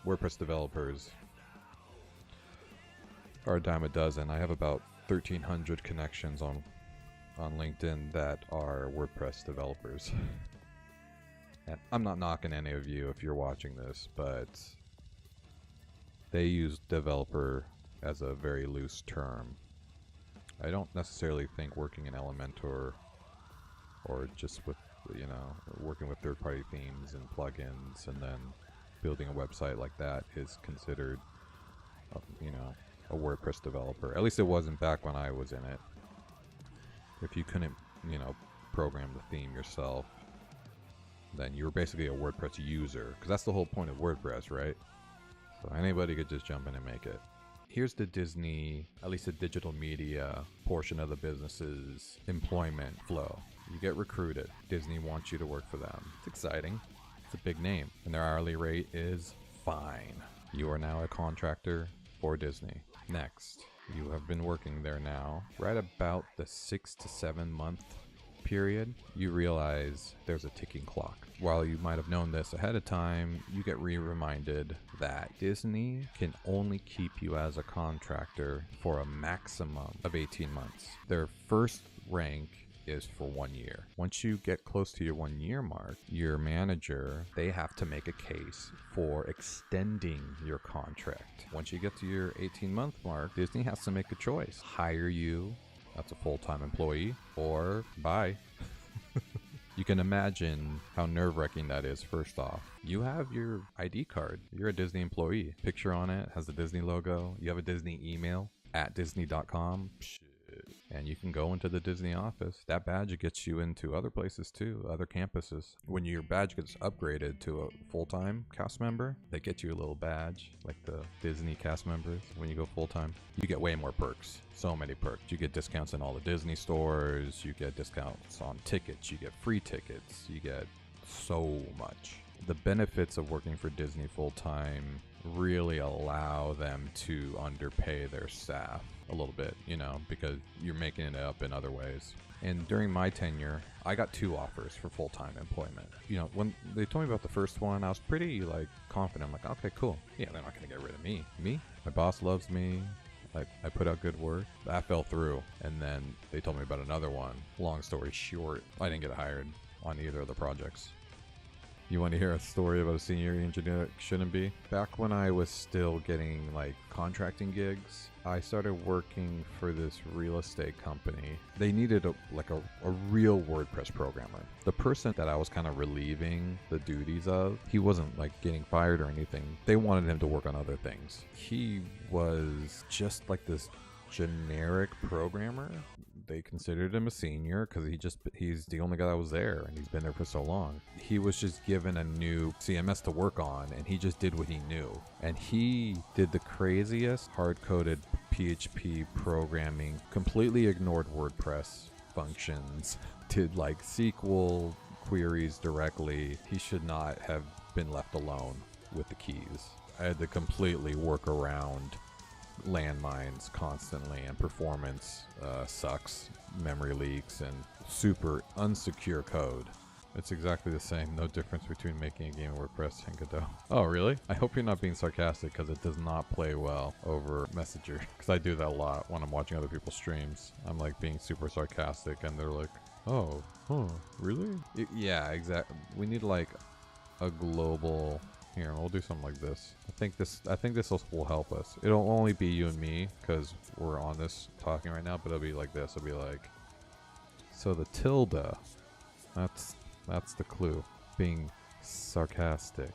WordPress developers are a dime a dozen. I have about 1,300 connections on LinkedIn that are WordPress developers. And I'm not knocking any of you if you're watching this, but they use developer as a very loose term. I don't necessarily think working in Elementor or just with, working with third-party themes and plugins and then building a website like that is considered, a WordPress developer. At least it wasn't back when I was in it. If you couldn't, program the theme yourself, then you're basically a WordPress user, because that's the whole point of WordPress, right? So anybody could just jump in and make it. Here's the Disney, at least the digital media portion of the business's employment flow. You get recruited. Disney wants you to work for them. It's exciting. It's a big name. And their hourly rate is fine. You are now a contractor for Disney. Next, you have been working there now. Right about the 6 to 7 month period, you realize there's a ticking clock. While you might have known this ahead of time, you get reminded that Disney can only keep you as a contractor for a maximum of 18 months. Their first rank is for 1 year. Once you get close to your 1 year mark, your manager, they have to make a case for extending your contract. Once you get to your 18-month mark, Disney has to make a choice. Hire you as a full-time employee or bye. You can imagine how nerve-wracking that is. First off, you have your ID card. You're a Disney employee. Picture on it has the Disney logo. You have a Disney email at disney.com. And you can go into the Disney office. That badge gets you into other places too, other campuses. When your badge gets upgraded to a full-time cast member, they get you a little badge like the Disney cast members. When you go full-time, you get way more perks. So many perks. You get discounts in all the Disney stores. You get discounts on tickets. You get free tickets. You get so much. The benefits of working for Disney full-time really allow them to underpay their staff a little bit, because you're making it up in other ways. And during my tenure, I got 2 offers for full-time employment. When they told me about the first one, I was pretty confident. I'm like, okay, cool. Yeah, they're not gonna get rid of me. My boss loves me. I put out good work. That fell through. And then they told me about another one. Long story short, I didn't get hired on either of the projects. You want to hear a story about a senior engineer that shouldn't be? Back when I was still getting contracting gigs, I started working for this real estate company. They needed a real WordPress programmer. The person that I was kind of relieving the duties of, he wasn't getting fired or anything. They wanted him to work on other things. He was just this generic programmer. They considered him a senior because he's the only guy that was there, and he's been there for so long. He was just given a new CMS to work on, and he just did what he knew. And he did the craziest hard-coded PHP programming, completely ignored WordPress functions, did SQL queries directly. He should not have been left alone with the keys. I had to completely work around landmines constantly, and performance sucks, memory leaks, and super unsecure code. It's exactly the same, no difference between making a game in WordPress and Godot. Oh, really? I hope you're not being sarcastic, because it does not play well over Messenger, because I do that a lot when I'm watching other people's streams. I'm being super sarcastic, and they're like, oh, really? Yeah, exactly. We need a global... Here, we'll do something like this. I think this will help us. It'll only be you and me because we're on this talking right now, but it'll be like this. It'll be so the tilde, that's the clue. Being sarcastic.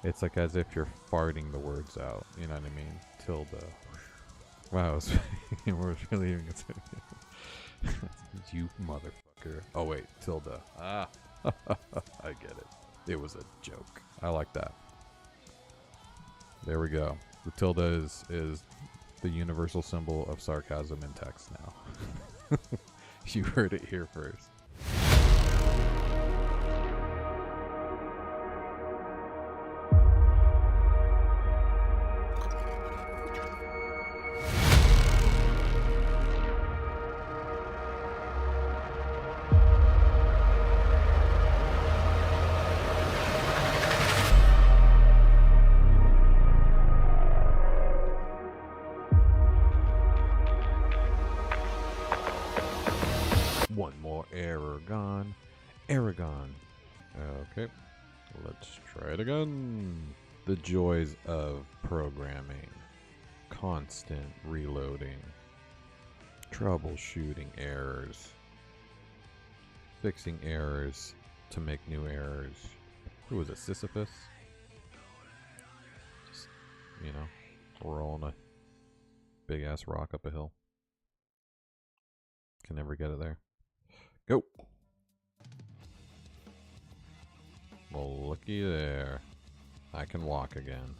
It's as if you're farting the words out. You know what I mean? Tilde. Wow, we're really even you motherfucker. Oh wait, tilde. Ah, I get it. It was a joke. I like that. There we go. The tilde is the universal symbol of sarcasm in text now. You heard it here first. Aragon. Okay, let's try it again. The joys of programming. Constant reloading. Troubleshooting errors. Fixing errors to make new errors. Who was it, Sisyphus? Just, you know, rolling a big ass rock up a hill. Can never get it there. Go! Well, looky there. I can walk again.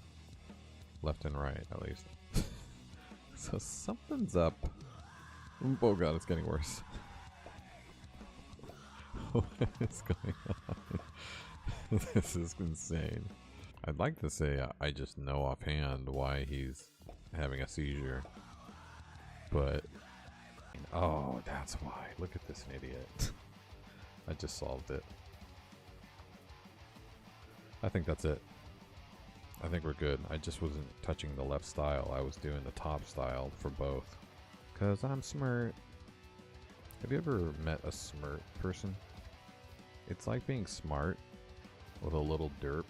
Left and right, at least. So something's up. Oh god, it's getting worse. What is going on? This is insane. I'd like to say I just know offhand why he's having a seizure. But... oh, that's why. Look at this idiot. I just solved it. I think that's it. I think we're good. I just wasn't touching the left style. I was doing the top style for both. Because I'm smart. Have you ever met a smart person? It's like being smart with a little derp.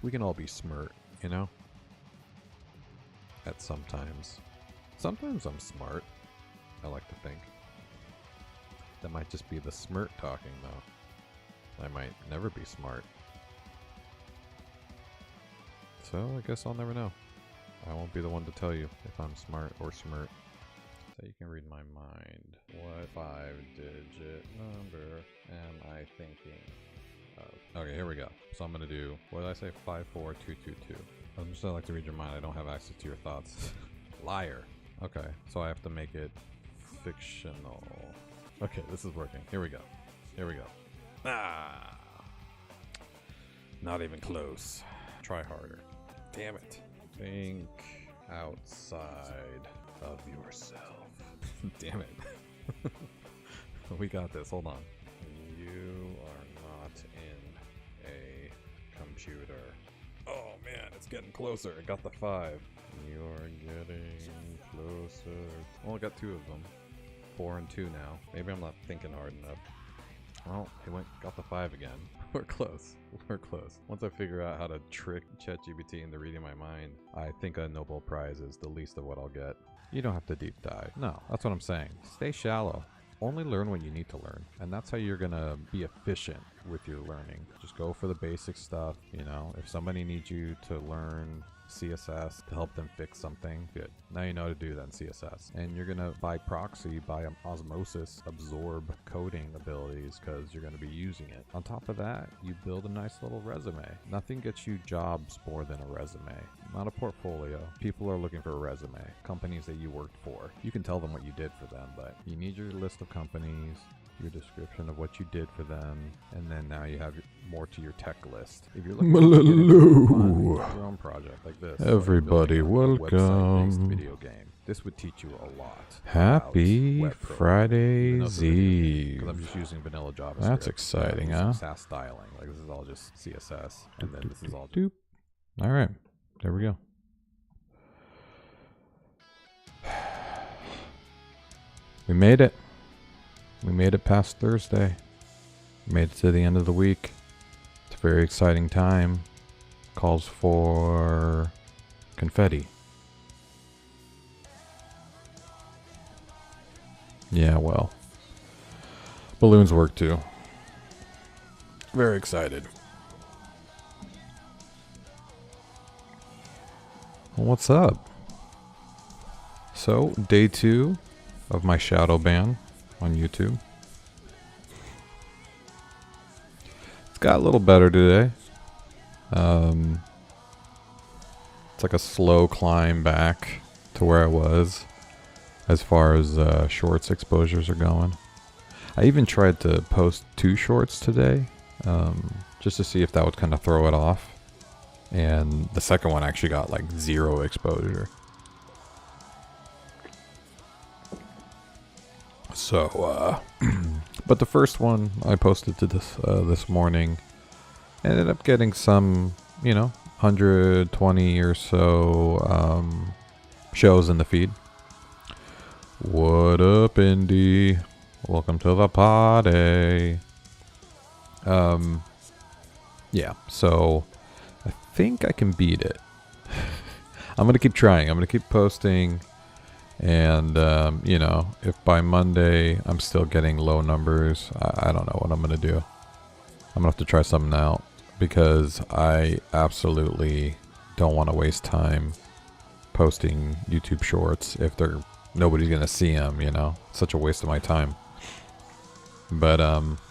We can all be smart, you know? At sometimes. Sometimes I'm smart, I like to think. That might just be the smirk talking, though. I might never be smart. So I guess I'll never know. I won't be the one to tell you if I'm smart or smirk. So you can read my mind. What 5-digit number am I thinking of? Okay, here we go. So I'm gonna do, what did I say? 54222. I'm just gonna like to read your mind. I don't have access to your thoughts. Liar. Okay, so I have to make it fictional. Okay, this is working. Here we go. Here we go. Ah! Not even close. Try harder. Damn it. Think outside of yourself. Damn it. We got this. Hold on. You are not in a computer. Oh man, it's getting closer. I got the 5. You're getting closer. Well, I got 2 of them. 4 and 2 now. Maybe I'm not thinking hard enough. Well, got the 5 again. We're close. We're close. Once I figure out how to trick ChatGPT into reading my mind, I think a Nobel Prize is the least of what I'll get. You don't have to deep dive. No, that's what I'm saying. Stay shallow. Only learn what you need to learn. And that's how you're gonna be efficient with your learning. Just go for the basic stuff, you know. If somebody needs you to learn CSS to help them fix something, good. Now you know how to do that in CSS. And you're gonna, by proxy, by osmosis, absorb coding abilities because you're gonna be using it. On top of that, you build a nice little resume. Nothing gets you jobs more than a resume. Not a portfolio. People are looking for a resume. Companies that you worked for. You can tell them what you did for them, but you need your list of companies, your description of what you did for them, and then now you have more to your tech list. If you're looking for your own project like this, everybody, welcome. Video game. This would teach you a lot. Happy Friday's Eve. Because I'm just using vanilla JavaScript. That's exciting, huh? SAS styling. Like this is all just CSS, and then this is all. Doop. All right, there we go. We made it. We made it past Thursday. Made it to the end of the week. It's a very exciting time. Calls for confetti. Yeah, well. Balloons work too. Very excited. Well, what's up? So, day 2 of my shadow ban on YouTube. It's got a little better today. It's like a slow climb back to where I was as far as shorts exposures are going. I even tried to post 2 shorts today just to see if that would kind of throw it off. And the second one actually got like 0 exposure. So, but the first one I posted to this morning ended up getting some, 120 or so shows in the feed. What up, Indy? Welcome to the party. Yeah, so I think I can beat it. I'm going to keep trying. I'm going to keep posting. And, you know, if by Monday I'm still getting low numbers, I don't know what I'm going to do. I'm going to have to try something out because I absolutely don't want to waste time posting YouTube shorts if nobody's going to see them, you know. Such a waste of my time. But,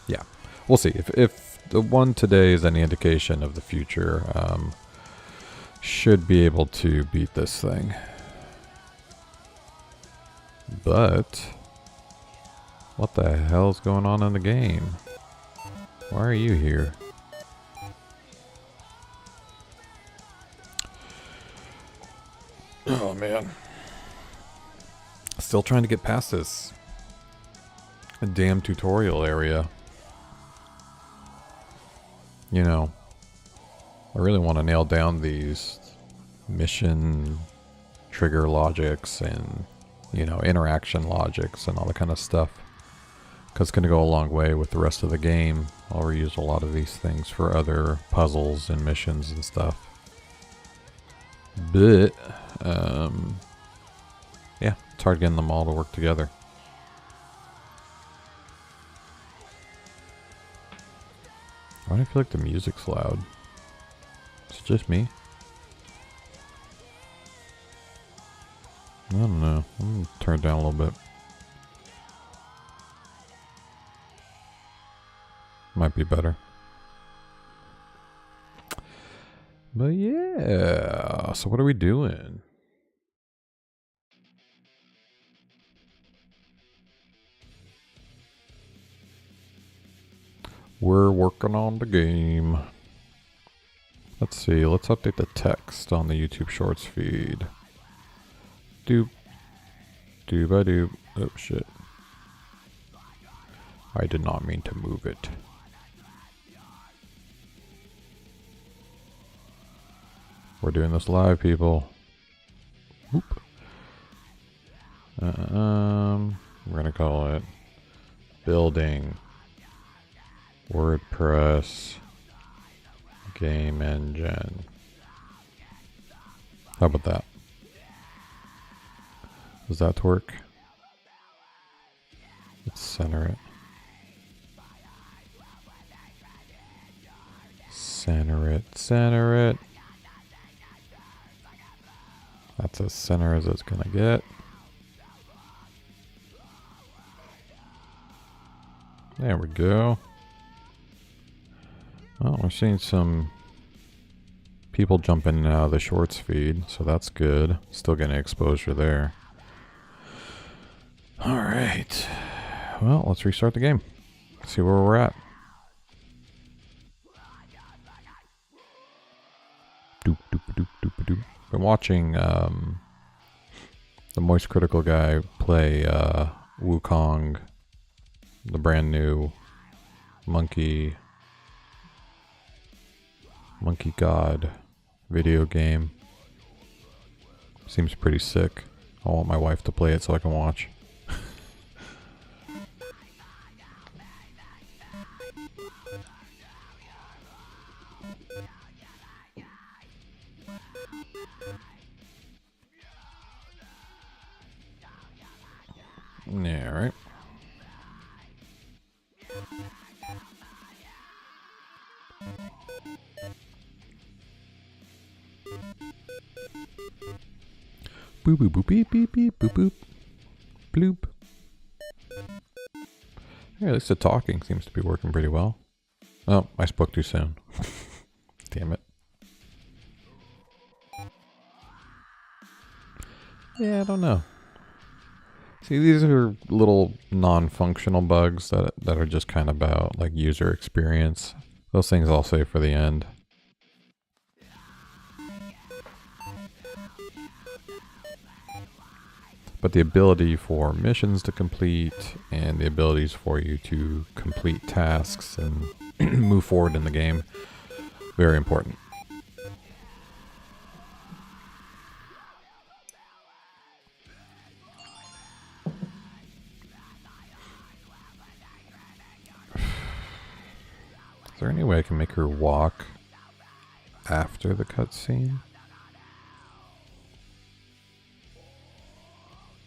yeah, we'll see. If the one today is any indication of the future, should be able to beat this thing. But what the hell's going on in the game? Why are you here? Oh man. Still trying to get past this damn tutorial area. You know, I really want to nail down these mission trigger logics and, you know, interaction logics and all that kind of stuff. Because it's going to go a long way with the rest of the game. I'll reuse a lot of these things for other puzzles and missions and stuff. But, yeah, it's hard getting them all to work together. Why do I feel like the music's loud? Is it just me? I don't know. I'm going to turn it down a little bit. Might be better. But yeah, so what are we doing? We're working on the game. Let's see, let's update the text on the YouTube Shorts feed. Doop. Doop-a-doop. Oh shit. I did not mean to move it. We're doing this live, people. Whoop. We're gonna call it Building WordPress Game Engine. How about that? Does that work? Let's center it. Center it, center it. That's as center as it's gonna get. There we go. Well, we're seeing some people jumping in and out of the shorts feed, so that's good. Still getting exposure there. Alright. Well, let's restart the game. See where we're at. Doop, doop, doop, doop, doop. Been watching the Moist Critical guy play Wukong, the brand new Monkey God video game. Seems pretty sick. I want my wife to play it so I can watch. Yeah, right. Boop boop boop beep beep beep boop boop bloop. Yeah, at least the talking seems to be working pretty well. Oh, I spoke too soon. Damn it. Yeah, I don't know. See, these are little non-functional bugs that are just kind of about like user experience. Those things I'll save for the end. But the ability for missions to complete and the abilities for you to complete tasks and move forward in the game, very important. Is there any way I can make her walk after the cutscene?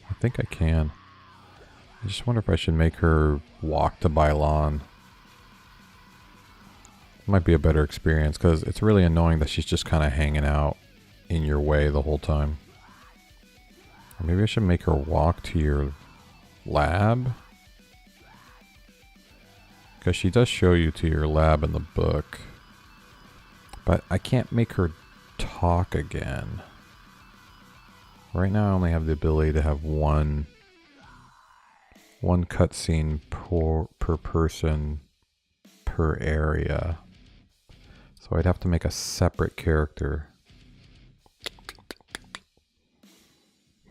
I think I can. I just wonder if I should make her walk to Bylon. Might be a better experience because it's really annoying that she's just kind of hanging out in your way the whole time. Or maybe I should make her walk to your lab. Because she does show you to your lab in the book. But I can't make her talk again. Right now I only have the ability to have one cutscene per person per area. So I'd have to make a separate character.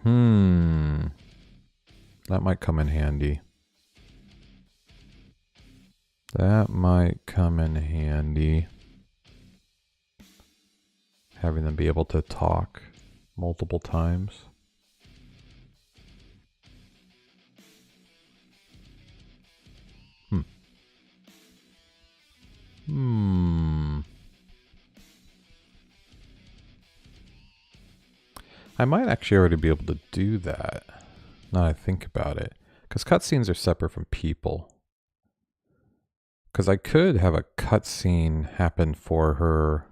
That might come in handy. That might come in handy. Having them be able to talk multiple times. I might actually already be able to do that, now that I think about it. Because cutscenes are separate from people. Because I could have a cutscene happen for her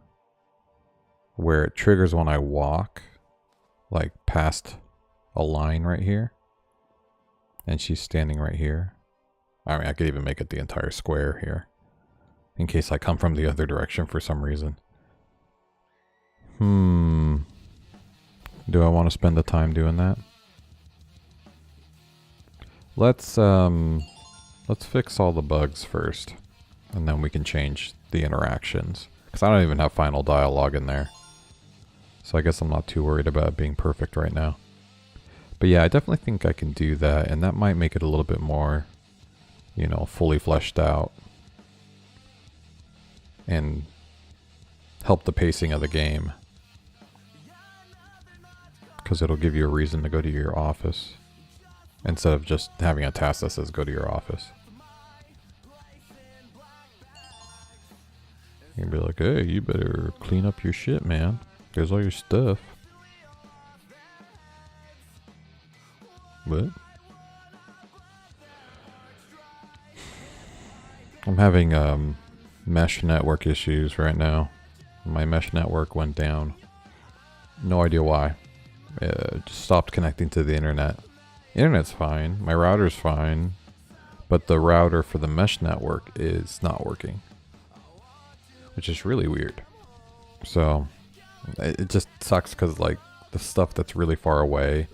where it triggers when I walk, like past a line right here. And she's standing right here. I mean, I could even make it the entire square here. In case I come from the other direction for some reason. Do I want to spend the time doing that? Let's fix all the bugs first. And then we can change the interactions. Because I don't even have final dialogue in there. So I guess I'm not too worried about it being perfect right now. But yeah, I definitely think I can do that. And that might make it a little bit more, you know, fully fleshed out. And help the pacing of the game. Because it'll give you a reason to go to your office. Instead of just having a task that says go to your office. You can be like, hey, you better clean up your shit, man. There's all your stuff. What? I'm having mesh network issues right now. My mesh network went down. No idea why. Just stopped connecting to the internet. Internet's fine. My router's fine. But the router for the mesh network is not working. Which is really weird. So, it just sucks because, like, the stuff that's really far away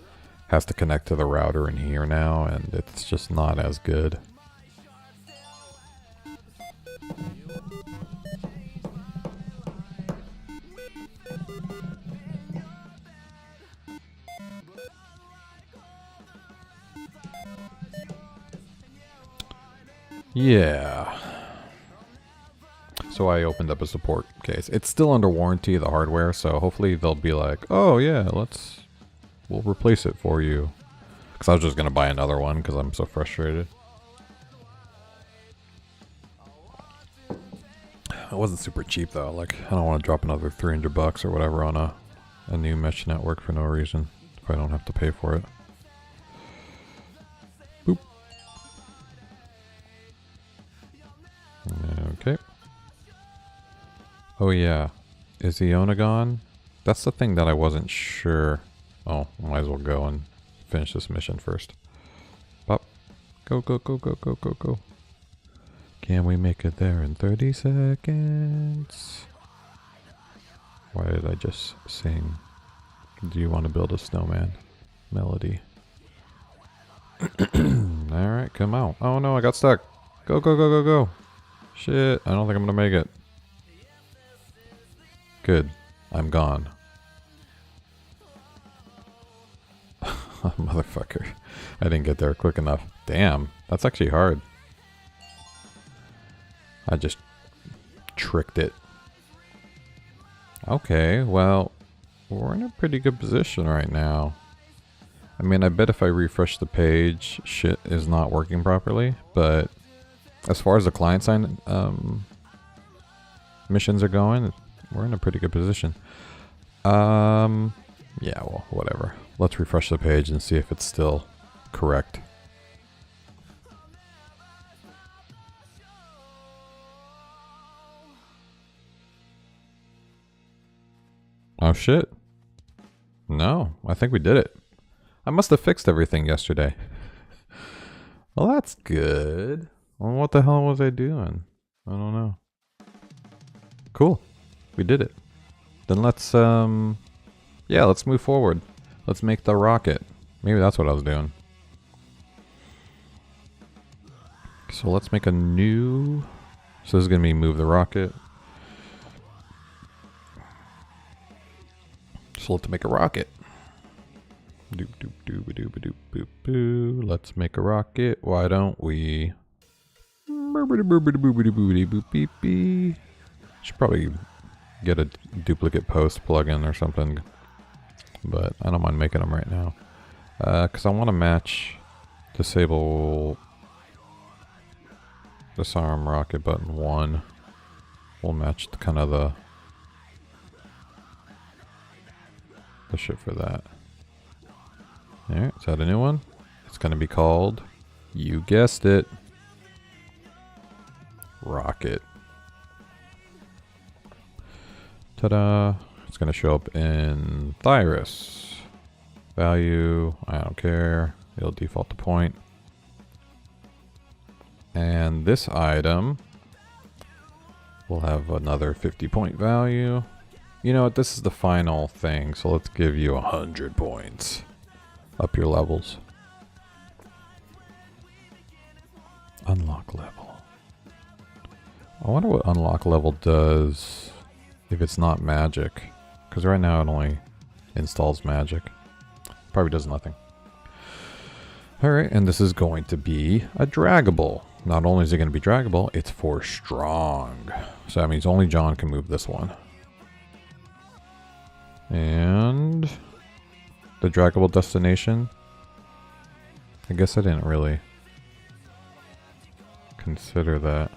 has to connect to the router in here now, and it's just not as good. Yeah. So I opened up a support case. It's still under warranty, the hardware, so hopefully they'll be like, oh yeah, we'll replace it for you. Because I was just going to buy another one because I'm so frustrated. It wasn't super cheap though. Like, I don't want to drop another $300 or whatever on a new mesh network for no reason if I don't have to pay for it. Boop. Okay. Oh yeah, is Iona gone? That's the thing that I wasn't sure. Oh, might as well go and finish this mission first. Pop. Go, go, go, go, go, go, go. Can we make it there in 30 seconds? Why did I just sing Do You Want to Build a Snowman melody? Alright, come out. Oh no, I got stuck. Go, go, go, go, go. Shit, I don't think I'm gonna make it. Good. I'm gone. Motherfucker. I didn't get there quick enough. Damn, that's actually hard. I just tricked it. Okay, well, we're in a pretty good position right now. I mean, I bet if I refresh the page, shit is not working properly, but as far as the client side missions are going, we're in a pretty good position. Yeah, well, whatever. Let's refresh the page and see if it's still correct. Oh shit. No, I think we did it. I must have fixed everything yesterday. Well, that's good. Well, what the hell was I doing? I don't know. Cool. We did it. Then let's, yeah, let's move forward. Let's make the rocket. Maybe that's what I was doing. So let's make a new... So this is going to be move the rocket. So let's make a rocket. Doop doop doop doop doop boop boo. Let's make a rocket. Why don't we? Should probably get a duplicate post plugin or something, but I don't mind making them right now. Because I want to match disable disarm rocket button 1. We'll match the, kind of the shit for that. Alright, is that a new one? It's going to be called, you guessed it, rocket. Ta-da! It's going to show up in Thyrus. Value, I don't care. It'll default to point. And this item will have another 50 point value. You know what? This is the final thing, so let's give you 100 points. Up your levels. Unlock level. I wonder what unlock level does if it's not magic. Because right now it only installs magic. Probably does nothing. Alright, and this is going to be a draggable. Not only is it going to be draggable, it's for strong. So that means only John can move this one. And the draggable destination. I guess I didn't really consider that.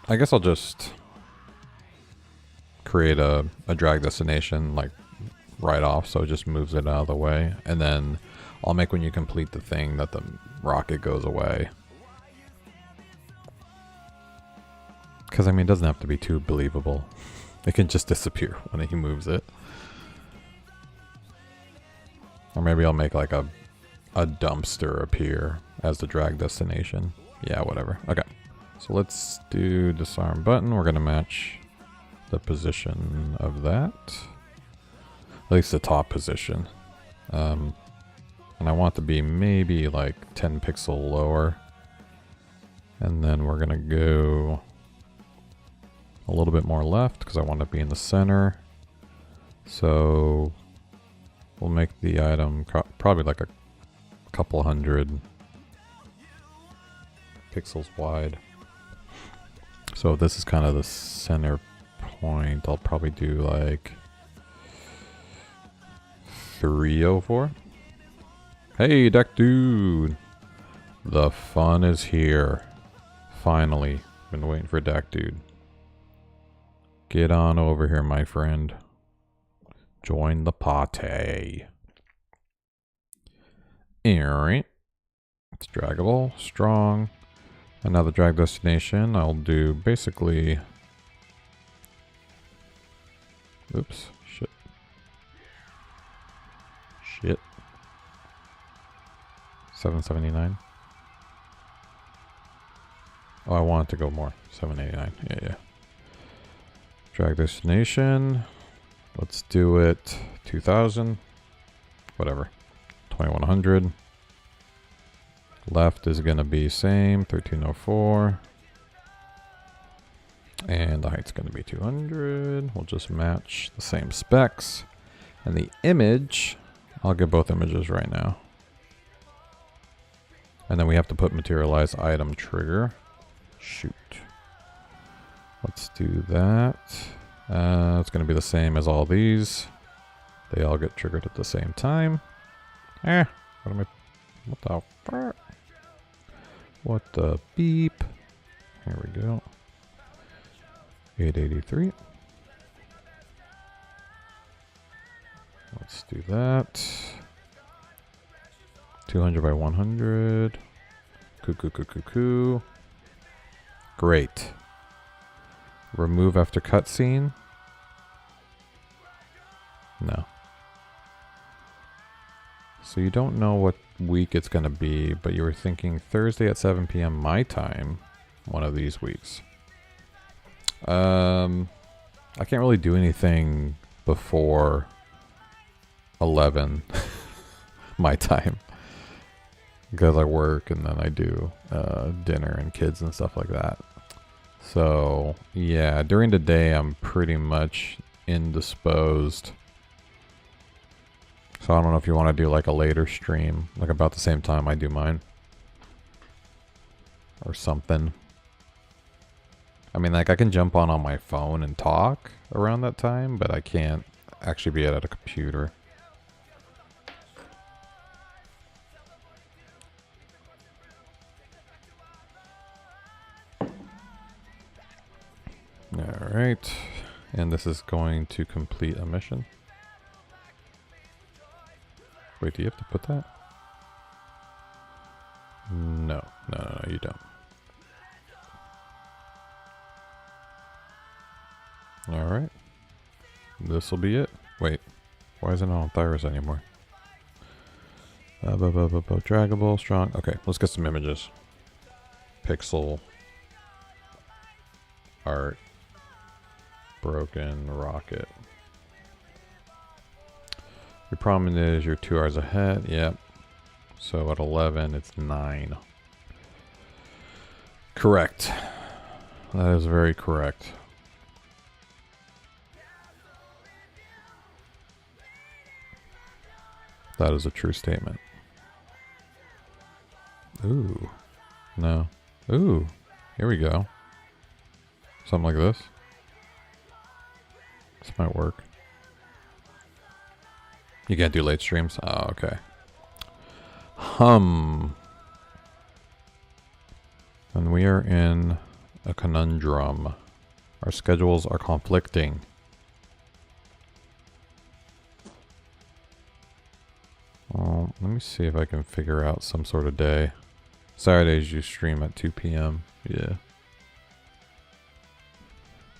I guess I'll just create a drag destination like right off, so it just moves it out of the way, and then I'll make when you complete the thing that the rocket goes away. Because I mean, it doesn't have to be too believable. It can just disappear when he moves it. Or maybe I'll make like a dumpster appear as the drag destination. Yeah, whatever. Okay. So let's do disarm button. We're going to match the position of that. At least the top position. And I want to be maybe like 10 pixel lower. And then we're going to go a little bit more left because I want to be in the center. So we'll make the item probably like a couple hundred pixels wide. So if this is kind of the center point, I'll probably do like 304. Hey, Deck Dude! The fun is here. Finally. Been waiting for Deck Dude. Get on over here, my friend. Join the party. Alright. It's draggable, strong. Another drag destination. I'll do basically... Oops. Shit. Shit. 779. Oh, I want it to go more. 789. Yeah. Drag destination. Let's do it 2000. Whatever. 2100. Left is going to be same, 1304. And the height's going to be 200. We'll just match the same specs. And the image, I'll get both images right now. And then we have to put materialize item trigger. Shoot. Let's do that. It's going to be the same as all these. They all get triggered at the same time. What am I... What the fuck? What the beep? Here we go. 883. Let's do that. 200 by 100. Coo. Great. Remove after cutscene. No. So you don't know what week it's going to be, but you were thinking Thursday at 7 p.m. my time, one of these weeks. I can't really do anything before 11 my time because I work and then I do dinner and kids and stuff like that. So yeah, during the day I'm pretty much indisposed. So I don't know if you want to do like a later stream, like about the same time I do mine. Or something. I mean, like I can jump on my phone and talk around that time, but I can't actually be at a computer. Alright. And this is going to complete a mission. Wait, do you have to put that? No, you don't. Alright. This will be it. Wait, why isn't it on Thyros anymore? Draggable, strong. Okay, let's get some images. Pixel art. Broken rocket. Your problem is you're 2 hours ahead. Yep. So at 11, it's 9. Correct. That is very correct. That is a true statement. Ooh. No. Ooh. Here we go. Something like this. This might work. You can't do late streams? Oh, okay. And we are in a conundrum. Our schedules are conflicting. Well, let me see if I can figure out some sort of day. Saturdays you stream at 2 p.m. Yeah.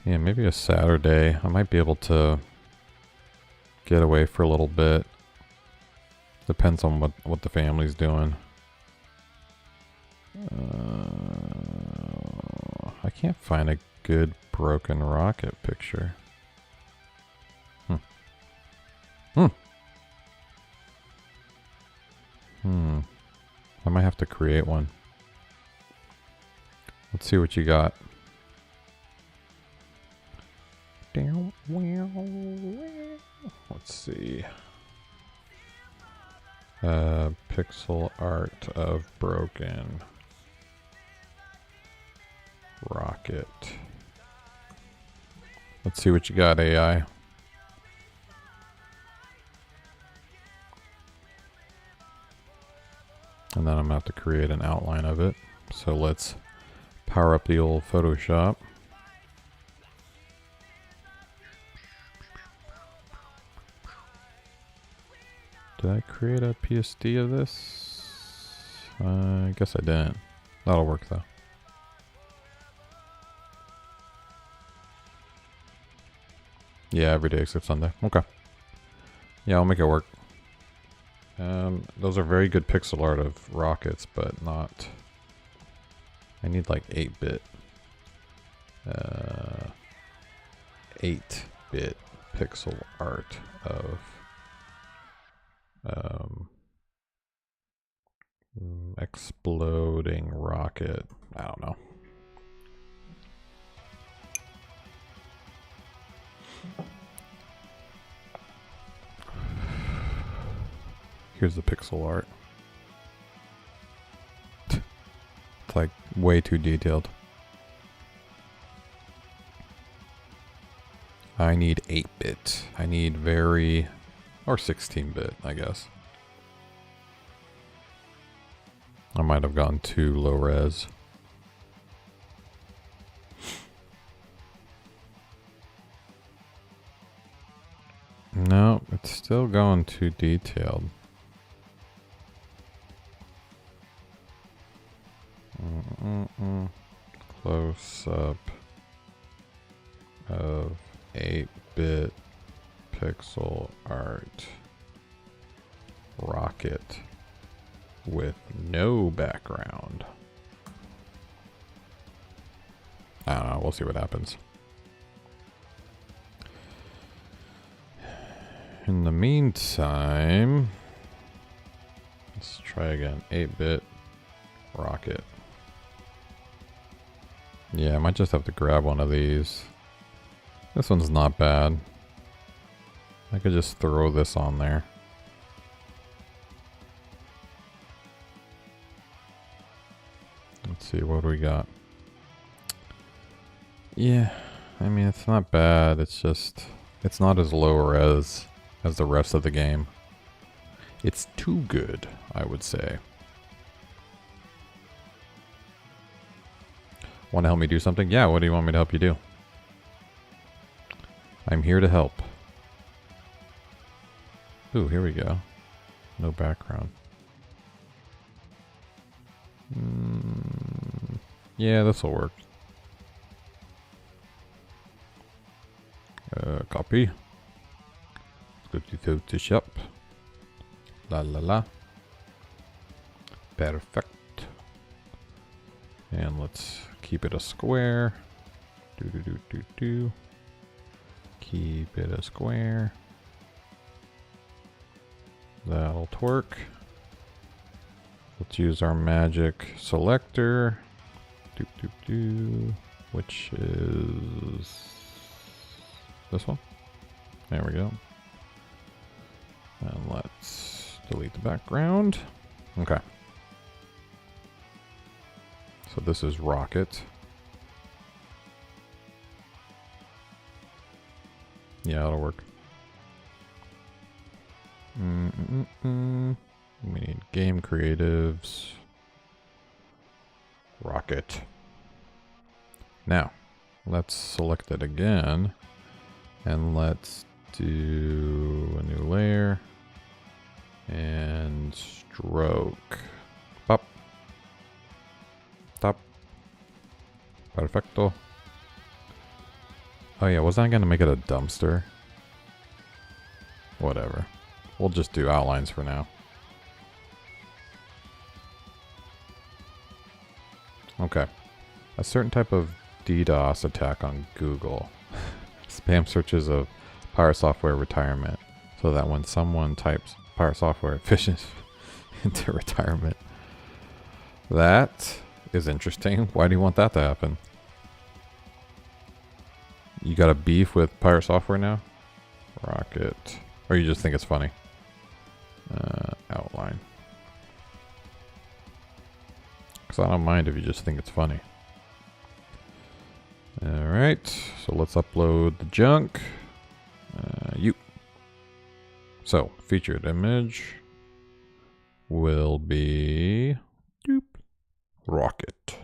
Yeah, maybe a Saturday. I might be able to get away for a little bit. Depends on what the family's doing. I can't find a good broken rocket picture. I might have to create one. Let's see what you got. Let's see. Pixel art of broken rocket. Let's see what you got, AI. And then I'm gonna have to create an outline of it. So let's power up the old Photoshop. Did I create a PSD of this? I guess I didn't. That'll work though. Yeah, every day except Sunday. Okay. Yeah, I'll make it work. Those are very good pixel art of rockets, but not... I need like 8-bit. 8-bit pixel art of... exploding rocket. I don't know. Here's the pixel art. look like way too detailed. I need 8-bit. I need very... or 16-bit, I guess. I might have gone too low res. No, it's still going too detailed. Close up of 8-bit pixel art rocket with no background. I don't know, we'll see what happens. In the meantime, let's try again. 8-bit rocket. Yeah, I might just have to grab one of these. This one's not bad. I could just throw this on there. Let's see, what do we got? Yeah, I mean, it's not bad. It's just, it's not as low res as the rest of the game. It's too good, I would say. Want to help me do something? Yeah, what do you want me to help you do? I'm here to help. Ooh, here we go. No background. Yeah, this will work. Copy. Let's go to the shop. La la la. Perfect. And let's keep it a square. Do do do do do. Keep it a square. That'll twerk. Let's use our magic selector. Do do do. Which is this one. There we go. And let's delete the background. Okay. So this is rocket. Yeah, it'll work. We need game creatives. Rocket. Now, let's select it again. And let's do a new layer. And stroke. Pop. Top. Perfecto. Oh yeah, wasn't I gonna make it a dumpster? Whatever. We'll just do outlines for now. Okay. A certain type of DDoS attack on Google. Spam searches of Pirate Software retirement. So that when someone types Pirate Software efficient into retirement. That is interesting. Why do you want that to happen? You got a beef with Pirate Software now? Rocket. Or you just think it's funny? Outline. Because I don't mind if you just think it's funny. Alright, so let's upload the junk. So, featured image will be rocket.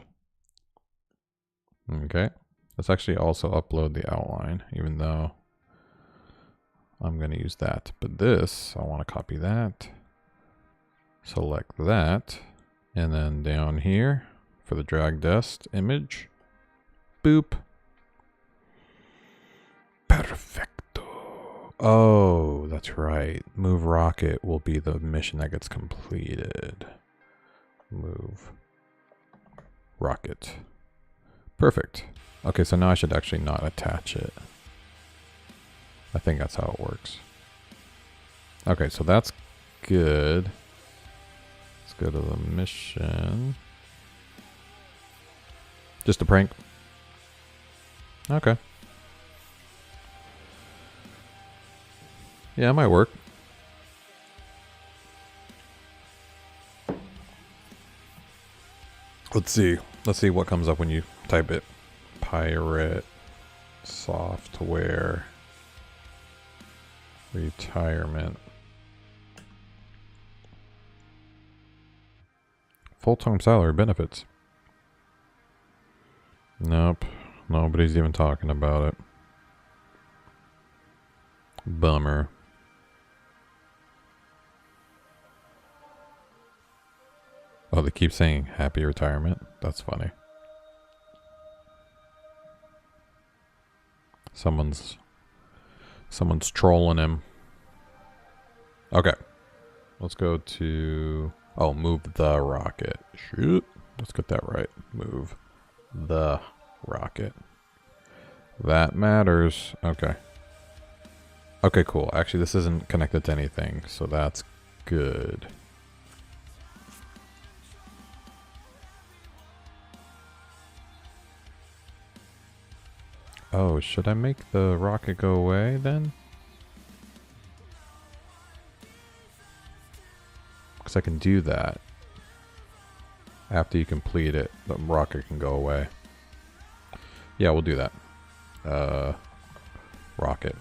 Okay. Let's actually also upload the outline, even though I'm going to use that. But this, I want to copy that. Select that. And then down here for the drag dest image. Boop. Perfecto. Oh, that's right. Move rocket will be the mission that gets completed. Move rocket. Perfect. Okay, so now I should actually not attach it. I think that's how it works. Okay, so that's good. Let's go to the mission. Just a prank. Okay. Yeah, it might work. Let's see. Let's see what comes up when you type it. Pirate software retirement. Full-time salary benefits. Nope. Nobody's even talking about it. Bummer. Oh, they keep saying happy retirement. That's funny. Someone's trolling him. Okay. Let's go to... Oh, move the rocket. Shoot. Let's get that right. Move the rocket. That matters. Okay. Okay, cool. Actually, this isn't connected to anything, so that's good. Oh, should I make the rocket go away then? Because I can do that. After you complete it, the rocket can go away. Yeah, we'll do that. Rocket.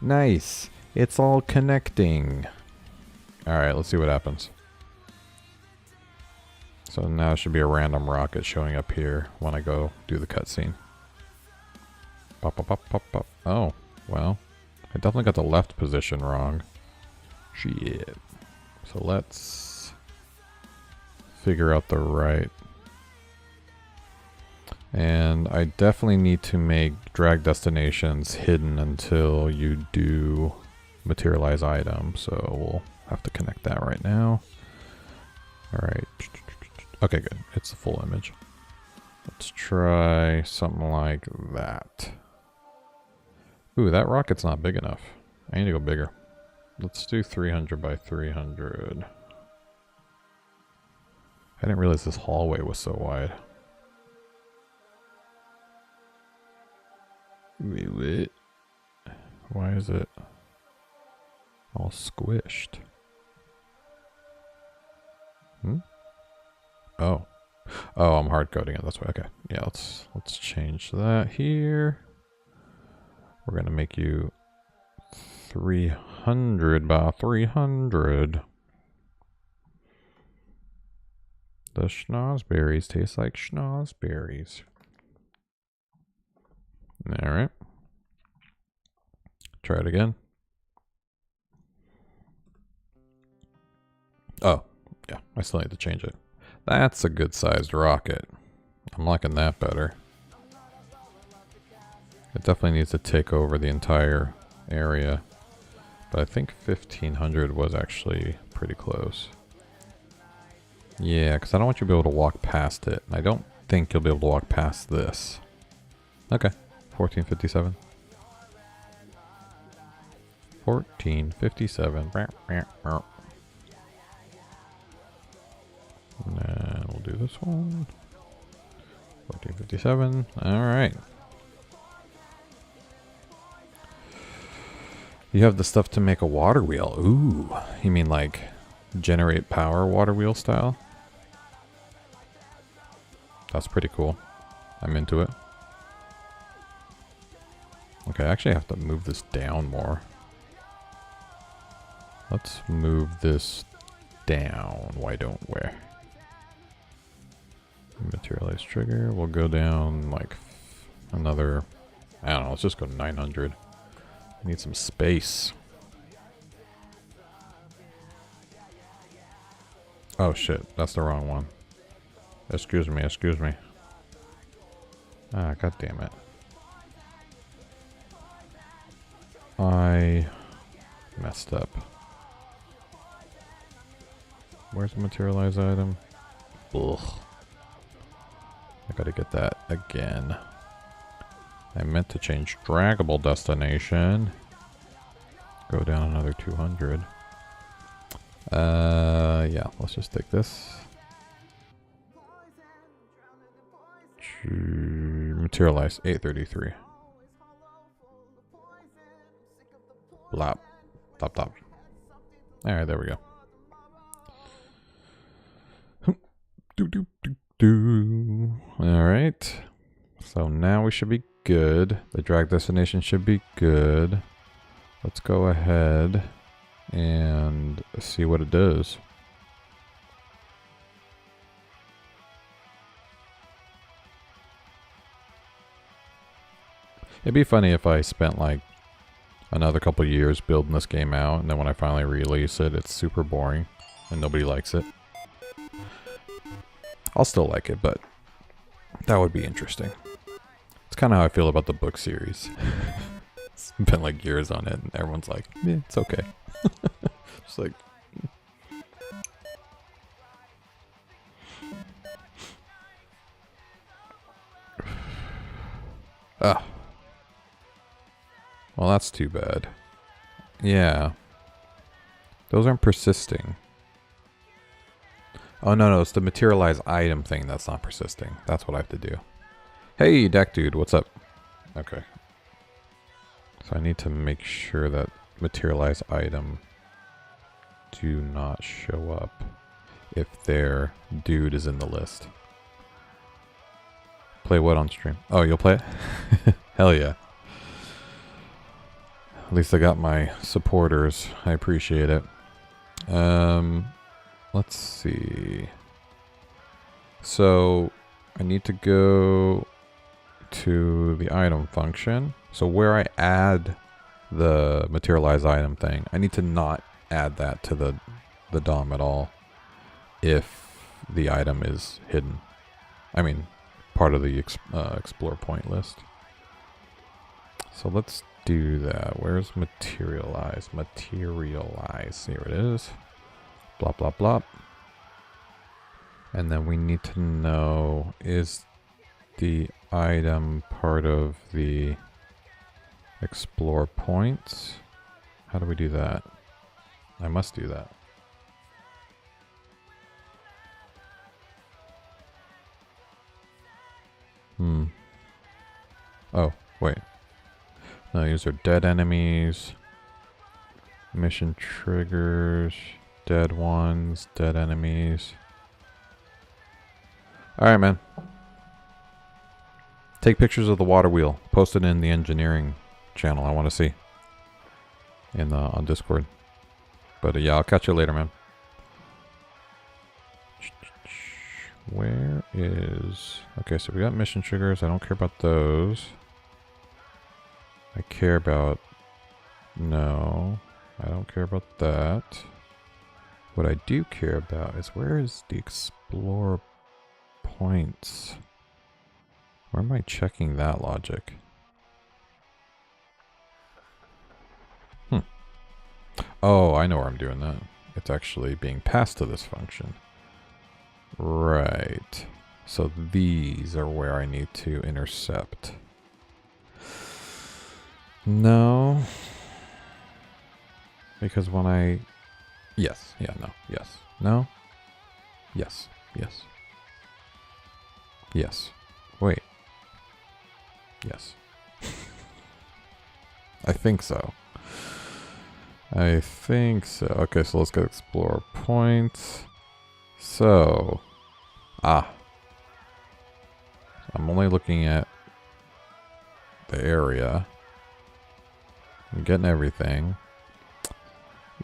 Nice! It's all connecting. Alright, let's see what happens. So now it should be a random rocket showing up here when I go do the cutscene. Pop, pop, pop, pop, pop. Oh, well. I definitely got the left position wrong. Shit. So let's figure out the right. And I definitely need to make drag destinations hidden until you do materialize item. So we'll have to connect that right now. Alright. Okay, good. It's the full image. Let's try something like that. Ooh, that rocket's not big enough. I need to go bigger. Let's do 300 by 300. I didn't realize this hallway was so wide. Wait. Why is it all squished? Oh. Oh, I'm hard coding it. That's why. Okay. Yeah, let's change that here. We're gonna make you 300 by 300. The schnozberries taste like schnozberries. All right. Try it again. Oh, yeah. I still need to change it. That's a good sized rocket. I'm liking that better. It definitely needs to take over the entire area. But I think 1500 was actually pretty close. Yeah, because I don't want you to be able to walk past it. I don't think you'll be able to walk past this. Okay, 1457. 1457. And we'll do this one. 1457. Alright. You have the stuff to make a water wheel. Ooh. You mean like generate power water wheel style? That's pretty cool. I'm into it. Okay, I actually have to move this down more. Let's move this down. Why don't we? Materialize trigger. We'll go down like another, I don't know, let's just go 900. I need some space. Oh shit, that's the wrong one. Excuse me, excuse me. Ah, god damn it. I messed up. Where's the materialize item? Ugh. I gotta get that again. I meant to change draggable destination. Go down another 200. Yeah, let's just take this. Materialize 833. Blop. Top, top. Alright, there we go. Do, do, do, do. Alright. So now we should be good. The drag destination should be good. Let's go ahead and see what it does. It'd be funny if I spent like another couple years building this game out, and then when I finally release it, it's super boring and nobody likes it. I'll still like it, but that would be interesting. It's kind of how I feel about the book series. It's been like years on it, and everyone's like, "Yeah, it's okay." Just like, ah. Well, that's too bad. Yeah. Those aren't persisting. Oh, no, it's the materialized item thing that's not persisting. That's what I have to do. Hey, deck dude, what's up? Okay. So I need to make sure that materialized item do not show up if their dude is in the list. Play what on stream? Oh, you'll play it? Hell yeah. At least I got my supporters. I appreciate it. Let's see. So I need to go to the item function. So where I add the materialized item thing, I need to not add that to the DOM at all if the item is hidden. I mean, part of the explore point list. So let's do that. Where's materialize? Materialize. Here it is. Blah, blah, blah. And then we need to know, is the item part of the explore points? How do we do that? I must do that. Oh, wait. No, these are dead enemies. Mission triggers. Dead ones. Dead enemies. Alright, man. Take pictures of the water wheel. Post it in the engineering channel. I want to see. On Discord. But yeah, I'll catch you later, man. Where is... Okay, so we got mission triggers. I don't care about those. I care about... No. I don't care about that. What I do care about is where is the explore points? Where am I checking that logic? Oh, I know where I'm doing that. It's actually being passed to this function. Right. So these are where I need to intercept. No. Because when I... Yes. Yeah, no. Yes. No. Yes. Yes. Yes. Wait. Yes. I think so. I think so. Okay, so let's go explore points. So... I'm only looking at the area. I'm getting everything.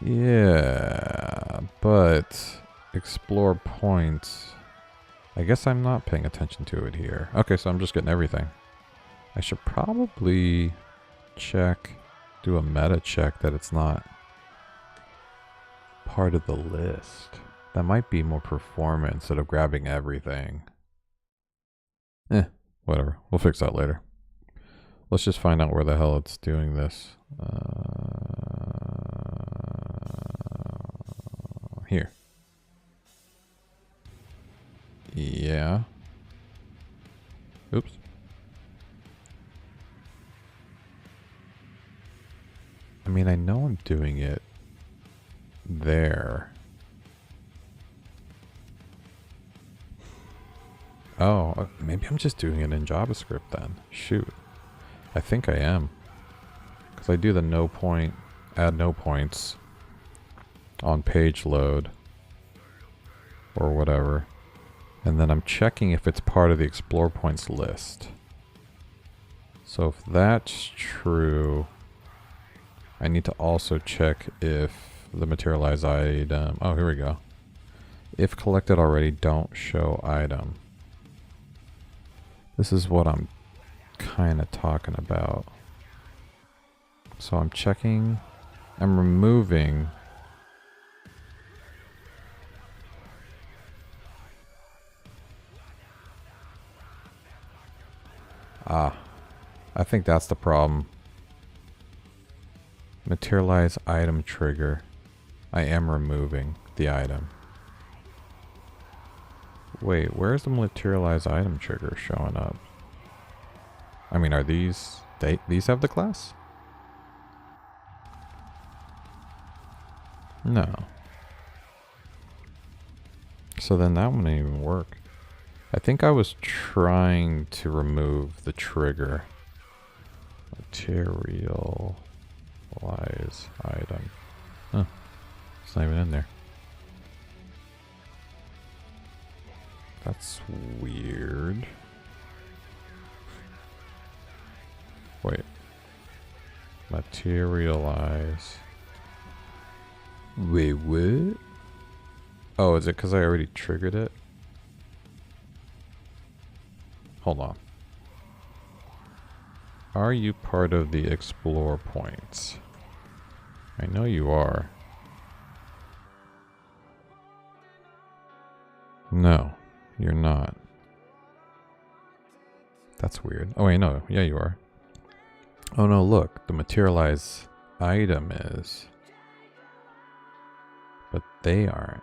Yeah, but explore points. I guess I'm not paying attention to it here. Okay, so I'm just getting everything. I should probably check, do a meta check that it's not part of the list. That might be more performant instead of grabbing everything. Whatever. We'll fix that later. Let's just find out where the hell it's doing this. Here. Yeah. Oops. I mean, I know I'm doing it there. Oh, maybe I'm just doing it in JavaScript then. Shoot. I think I am. Because I do the no point, add no points on page load or whatever. And then I'm checking if it's part of the explore points list. So if that's true, I need to also check if the materialized item... Oh, here we go. If collected already, don't show item. This is what I'm kind of talking about. So I'm checking... I'm removing... Ah, I think that's the problem. Materialize item trigger. I am removing the item. Wait, where's the materialize item trigger showing up? I mean, are these... these have the class? No. So then that one didn't even work. I think I was trying to remove the trigger. Materialize item. Huh. It's not even in there. That's weird. Wait. Materialize. Wait, what? Oh, is it because I already triggered it? Hold on. Are you part of the explore points? I know you are. No, you're not. That's weird. Oh wait, no. Yeah, you are. Oh no, look. The materialize item is. But they aren't.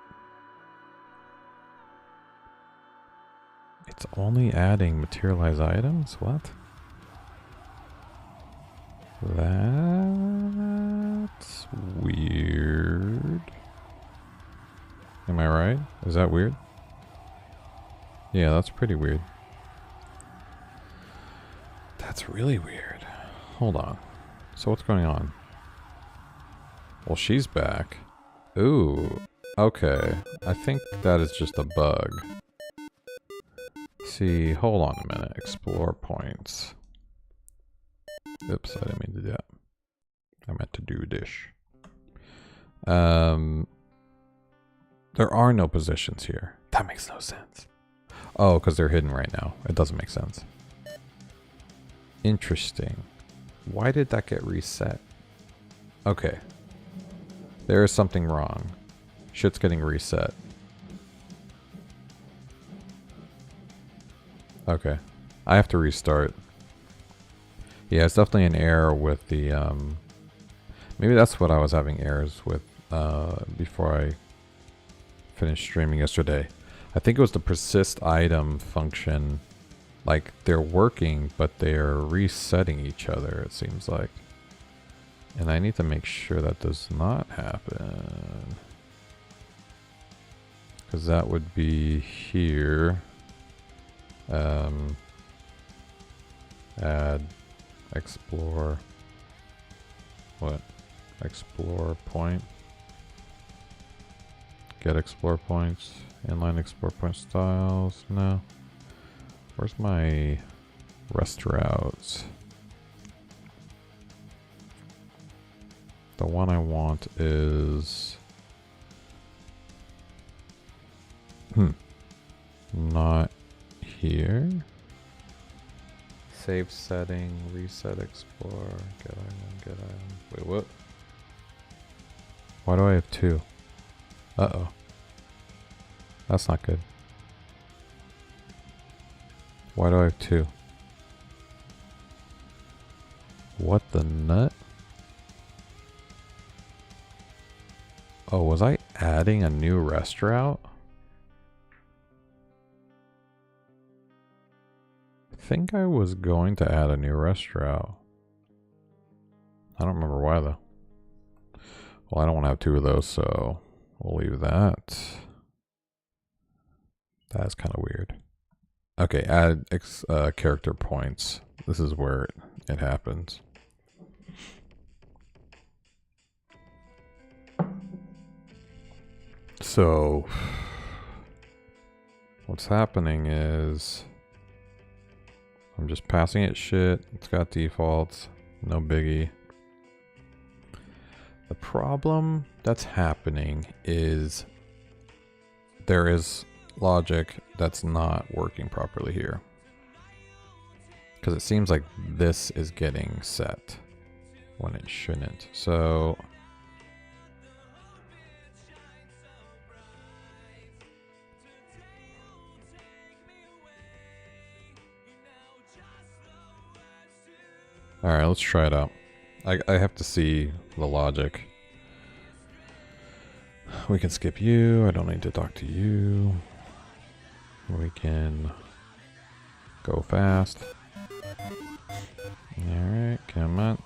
It's only adding materialized items? What? That's weird. Am I right? Is that weird? Yeah, that's pretty weird. That's really weird. Hold on. So what's going on? Well, she's back. Ooh. Okay. I think that is just a bug. See, hold on a minute. Explore points. Oops, I didn't mean to do that. I meant to do dish. There are no positions here. That makes no sense. Oh, because they're hidden right now. It doesn't make sense. Interesting. Why did that get reset? Okay. There is something wrong. Shit's getting reset. Okay. I have to restart. Yeah, it's definitely an error with the, maybe that's what I was having errors with, before I finished streaming yesterday. I think it was the persist item function. Like, they're working, but they're resetting each other, it seems like. And I need to make sure that does not happen. Because that would be here. Add, explore, what? Explore point. Get explore points. Inline explore point styles. No. Where's my rest routes? The one I want is... Not here. Save setting, reset explore, get item. Wait, what? Why do I have two? Uh-oh. That's not good. Why do I have two? What the nut? Oh, was I adding a new rest route? I think I was going to add a new rest route. I don't remember why though. Well, I don't want to have two of those, so we'll leave that. That's kind of weird. Okay, add character points. This is where it happens. So, what's happening is I'm just passing it shit. It's got defaults. No biggie. The problem that's happening is there is logic that's not working properly here. Because it seems like this is getting set when it shouldn't. So alright, let's try it out. I have to see the logic. We can skip you. I don't need to talk to you. We can go fast. Alright, come on.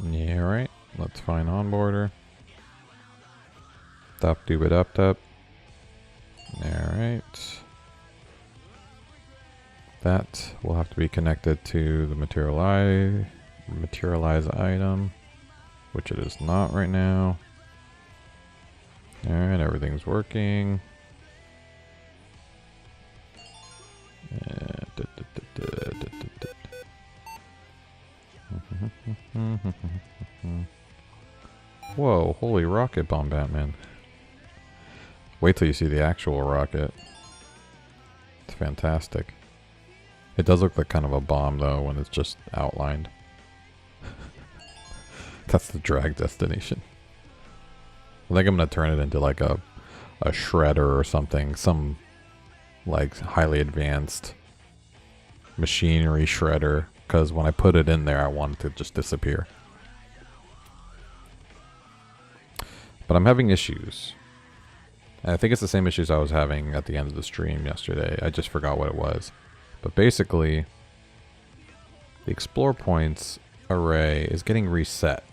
Yeah, alright. Let's find onboarder. Top do it up top. Alright. That will have to be connected to the materialize item, which it is not right now. Alright, everything's working. Whoa, holy rocket bomb, Batman. Wait till you see the actual rocket. It's fantastic. It does look like kind of a bomb, though, when it's just outlined. That's the drag destination. I think I'm going to turn it into like a shredder or something. Some like highly advanced machinery shredder. Because when I put it in there, I want it to just disappear. But I'm having issues. And I think it's the same issues I was having at the end of the stream yesterday. I just forgot what it was. But basically, the explore points array is getting reset.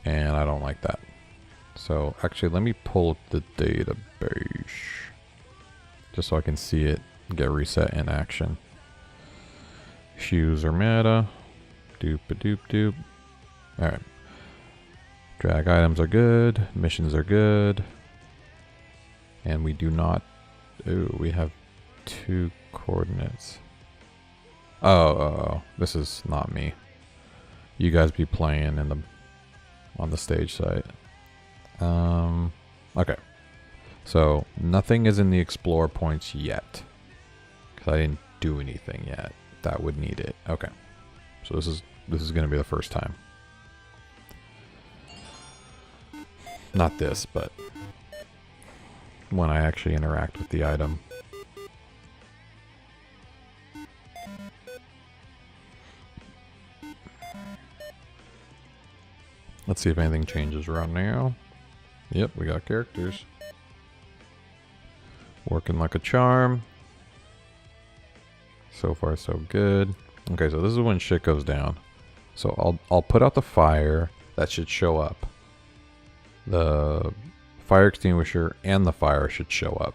And I don't like that. So actually, let me pull up the database. Just so I can see it get reset in action. Shoes are meta. Doop-a-doop-doop. Alright. Drag items are good. Missions are good. And we do not... Ooh, we have 2 coordinates. Oh, this is not me. You guys be playing in the on the stage site. Okay. So nothing is in the explore points yet. Because I didn't do anything yet. That would need it. Okay. So this is going to be the first time. Not this, but when I actually interact with the item. Let's see if anything changes right now. Yep, we got characters. Working like a charm. So far, so good. Okay, so this is when shit goes down. So I'll put out the fire. That should show up. The fire extinguisher and the fire should show up.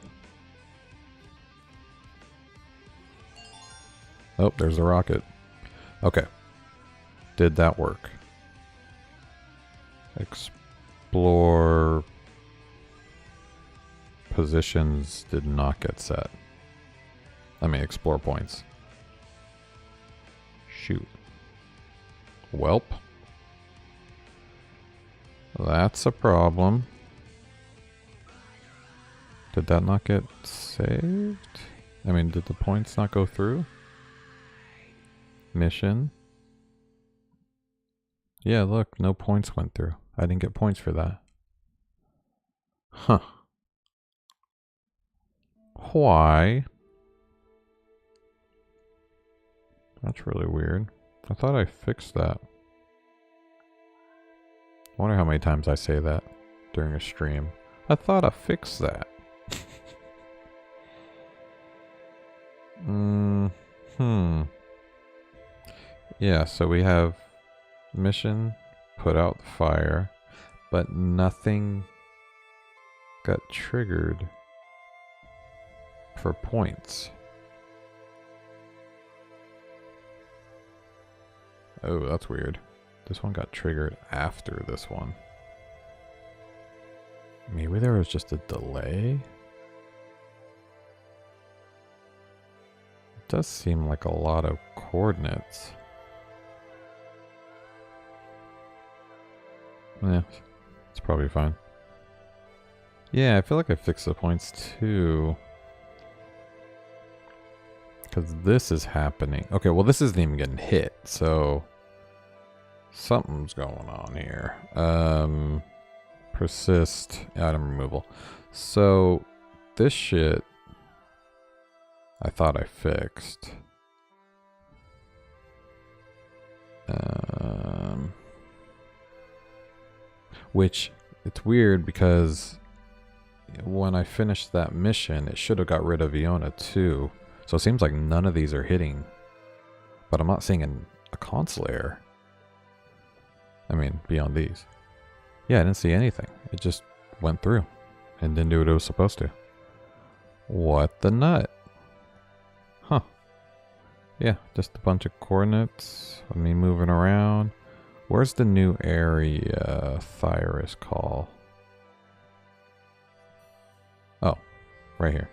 Oh, there's the rocket. Okay. Did that work? Explore positions did not get set. I mean, explore points. Shoot. Welp. That's a problem. Did that not get saved? I mean, did the points not go through? Mission. Yeah, look, no points went through. I didn't get points for that. Huh. Why? That's really weird. I thought I fixed that. I wonder how many times I say that during a stream. I thought I fixed that. Yeah, so we have mission, put out the fire, but nothing got triggered for points. Oh, that's weird. This one got triggered after this one. Maybe there was just a delay? does seem like a lot of coordinates. Yeah, it's probably fine. Yeah, I feel like I fixed the points too. Because this is happening. Okay, well this isn't even getting hit, so something's going on here. Persist, item removal. So this shit I thought I fixed. Which, it's weird because when I finished that mission, it should have got rid of Iona too. So it seems like none of these are hitting. But I'm not seeing a console error. I mean, beyond these. Yeah, I didn't see anything. It just went through and didn't do what it was supposed to. What the nut? Huh. Yeah, just a bunch of coordinates of me moving around. Where's the new area Thyrus call? Oh, right here.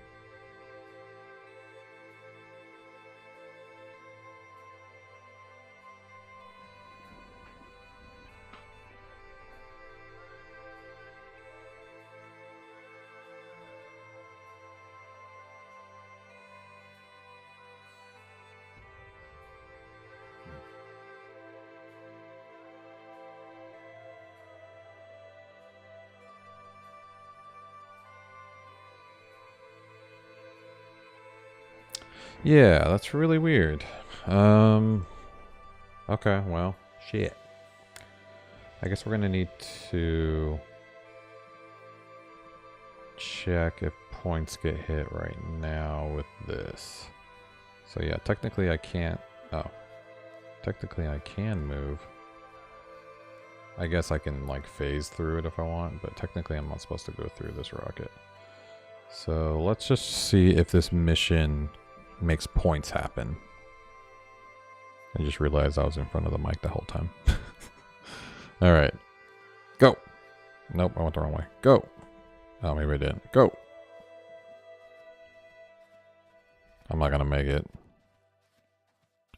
Yeah, that's really weird. Okay, well, shit. I guess we're gonna need to check if points get hit right now with this. So yeah, technically I can't... Oh. Technically I can move. I guess I can like phase through it if I want, but technically I'm not supposed to go through this rocket. So let's just see if this mission makes points happen. I just realized I was in front of the mic the whole time. Alright. Go! Nope, I went the wrong way. Go! Oh, maybe I didn't. Go! I'm not gonna make it.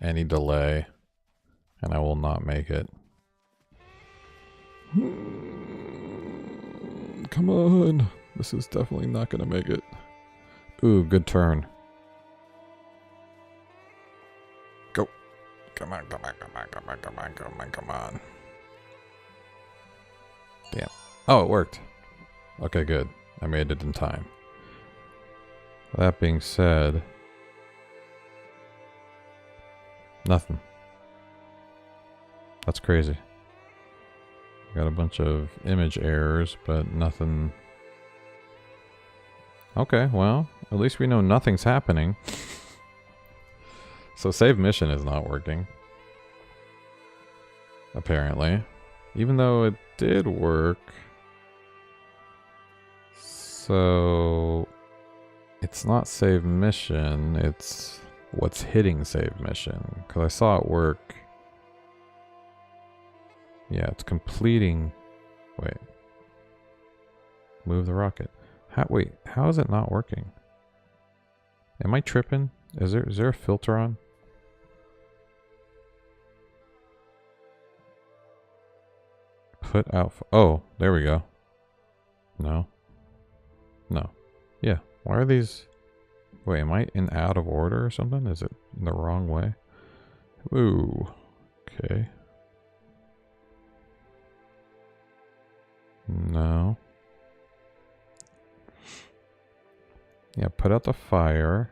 Any delay, and I will not make it. Come on! This is definitely not gonna make it. Ooh, good turn. Go! Come on, come on, come on, come on, come on, come on, come on. Damn. Oh, it worked. Okay, good. I made it in time. That being said... Nothing. That's crazy. Got a bunch of image errors, but nothing... Okay, well, at least we know nothing's happening. So save mission is not working. Apparently. Even though it did work. So... It's not save mission, it's what's hitting save mission. Because I saw it work. Yeah, it's completing... Wait. Move the rocket. Wait, how is it not working? Am I tripping? Is there a filter on? Put out... Oh, there we go. No. No. Yeah. Why are these... Wait, am I in out of order or something? Is it in the wrong way? Ooh. Okay. No. Yeah, put out the fire.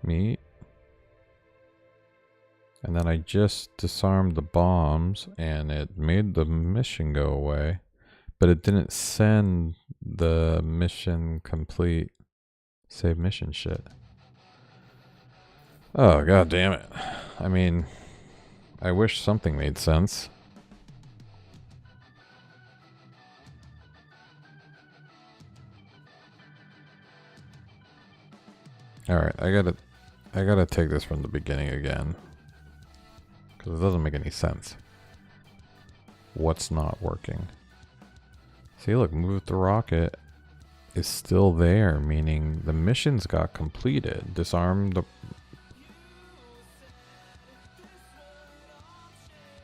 Meet. And then I just disarmed the bombs and it made the mission go away. But it didn't send the mission complete save mission shit. Oh, god damn it. I mean, I wish something made sense. Alright, I gotta take this from the beginning again. Because it doesn't make any sense. What's not working? See, look, move the rocket is still there, meaning the missions got completed. Disarm the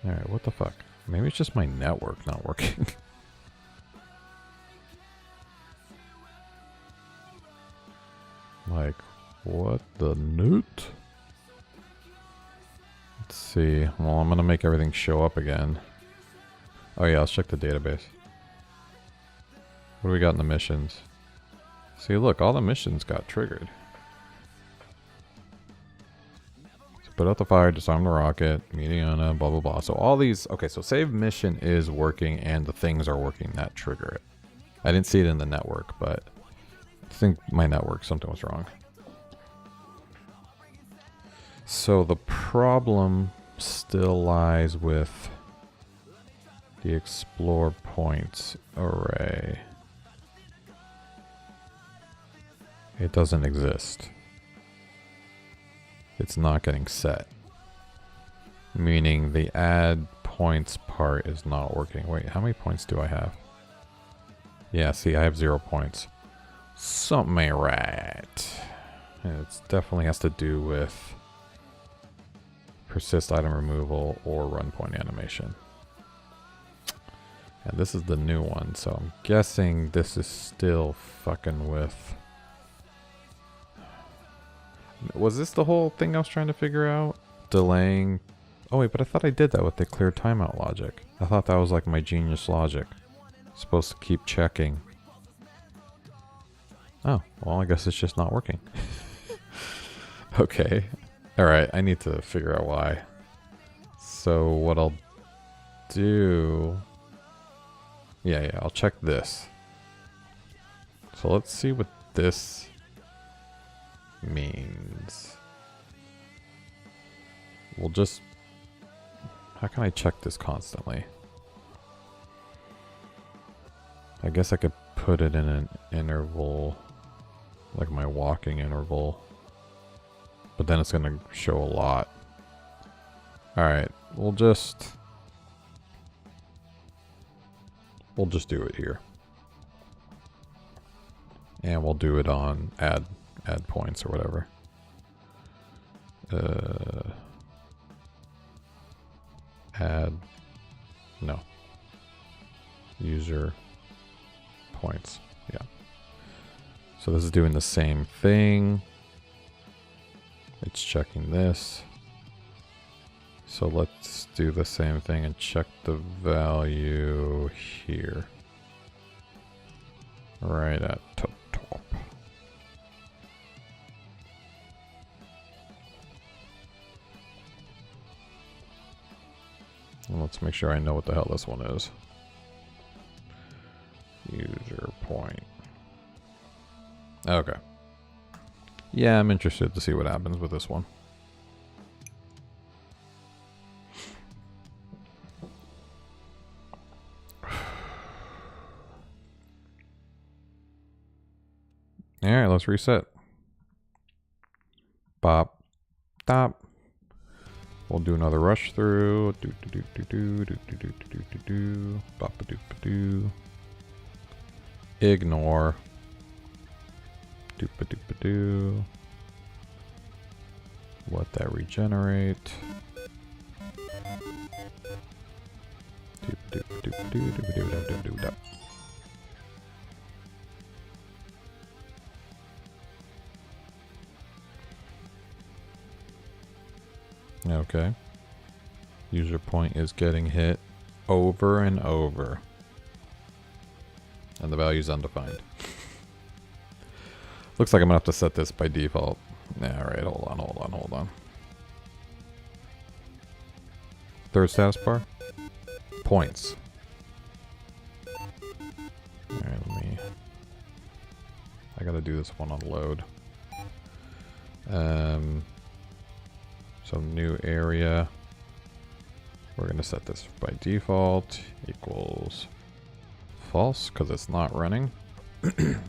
Alright, what the fuck? Maybe it's just my network not working. Like, what the newt? Let's see. Well, I'm gonna make everything show up again. Oh yeah, let's check the database. What do we got in the missions? See, look, all the missions got triggered. So put out the fire, disarm the rocket, Mediana, blah blah blah. So all these, okay, so save mission is working and the things are working that trigger it. I didn't see it in the network, but I think my network, something was wrong. So the problem still lies with the explore points array. It doesn't exist. It's not getting set. Meaning the add points part is not working. Wait, how many points do I have? Yeah, see, I have 0 points. Something ain't right. It definitely has to do with persist item removal or run point animation. And this is the new one, so I'm guessing this is still fucking with... Was this the whole thing I was trying to figure out? Delaying... Oh wait, but I thought I did that with the clear timeout logic. I thought that was like my genius logic. Supposed to keep checking. Oh, well I guess it's just not working. Okay. Alright, I need to figure out why. So what I'll do... Yeah, I'll check this. So let's see what this means. We'll just... How can I check this constantly? I guess I could put it in an interval, like my walking interval. But then it's going to show a lot. Alright, we'll just do it here. And we'll do it on add points or whatever. No. User points. Yeah. So this is doing the same thing. It's checking this. So let's do the same thing and check the value here. Right at top. And let's make sure I know what the hell this one is. User point. Okay. Yeah, I'm interested to see what happens with this one. Alright, let's reset. Bop. Stop. We'll do another rush through. Bop-a-doop-a-doo. Ignore. Doop-a-doop-a-doo. Let that regenerate. Doop-a-doop-a-doo-doo-doo-doo-doo-doo-doo. Okay. User point is getting hit over and over. And the value is undefined. Looks like I'm gonna have to set this by default. Alright, hold on. Third status bar? Points. Alright, I gotta do this one on load. So new area. We're gonna set this by default equals false because it's not running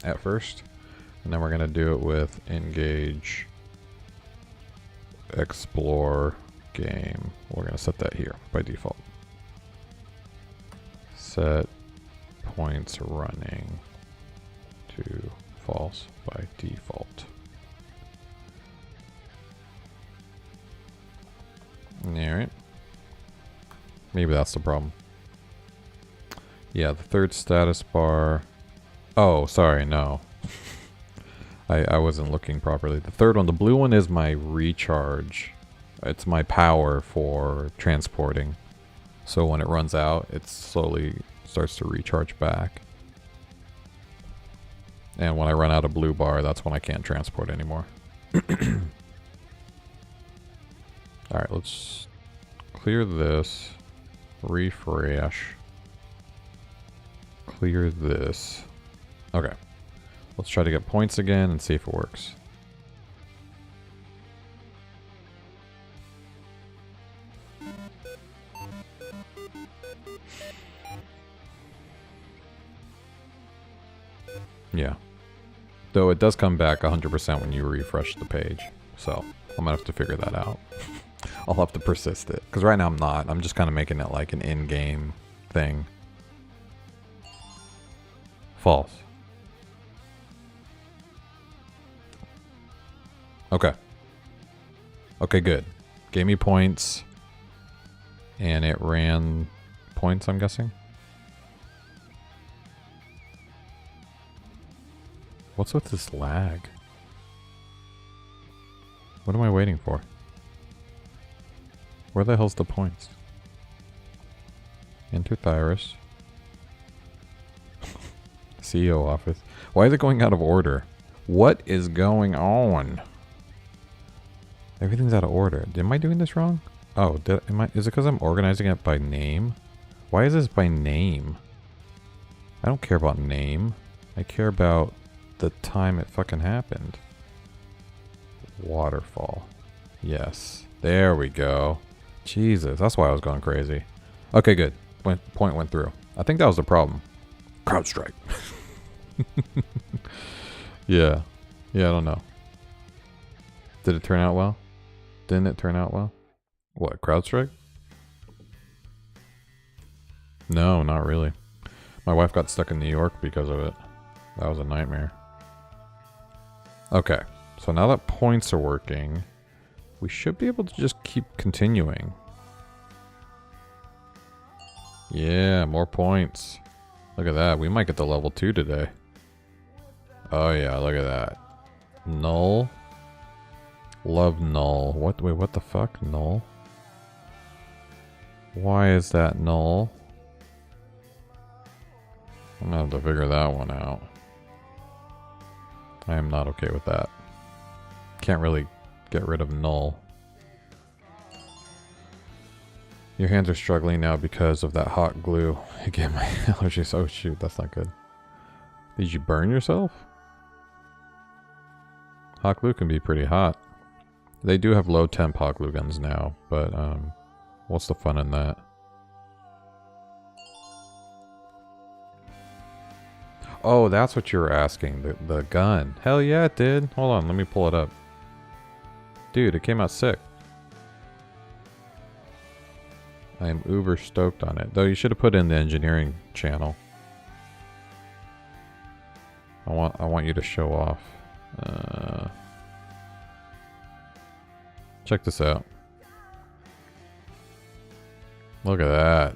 at first. And then we're going to do it with engage explore game. We're going to set that here by default. Set points running to false by default. Alright. Maybe that's the problem. Yeah, the third status bar. Oh, sorry, no. I wasn't looking properly. The third one, the blue one, is my recharge. It's my power for transporting. So when it runs out, it slowly starts to recharge back. And when I run out of blue bar, that's when I can't transport anymore. Alright, let's clear this. Refresh. Clear this. Okay. Let's try to get points again and see if it works. Yeah. Though it does come back 100% when you refresh the page. So, I'm gonna have to figure that out. I'll have to persist it. Because right now I'm not. I'm just kind of making it like an in-game thing. False. Okay. Okay, good. Gave me points. And it ran points, I'm guessing. What's with this lag? What am I waiting for? Where the hell's the points? Enter Thyrus. CEO office. Why is it going out of order? What is going on? Everything's out of order. Am I doing this wrong? Oh, is it because I'm organizing it by name? Why is this by name? I don't care about name. I care about the time it fucking happened. Waterfall. Yes. There we go. Jesus, that's why I was going crazy. Okay, good. Point went through. I think that was the problem. CrowdStrike. Yeah. Yeah, I don't know. Did it turn out well? Didn't it turn out well? What, CrowdStrike? No, not really. My wife got stuck in New York because of it. That was a nightmare. Okay, so now that points are working, we should be able to just keep continuing. Yeah, more points. Look at that. We might get to level 2 today. Oh yeah, look at that. Null. Love null. What? Wait, what the fuck? Null? Why is that null? I'm gonna have to figure that one out. I am not okay with that. Can't really get rid of null. Your hands are struggling now because of that hot glue. Again, my allergies. Oh shoot, that's not good. Did you burn yourself? Hot glue can be pretty hot. They do have low temp hot glue guns now, but what's the fun in that? Oh, that's what you were asking. The gun. Hell yeah, it did. Hold on, let me pull it up. Dude, it came out sick. I am uber stoked on it. Though you should have put in the engineering channel. I want you to show off. Check this out. Look at that.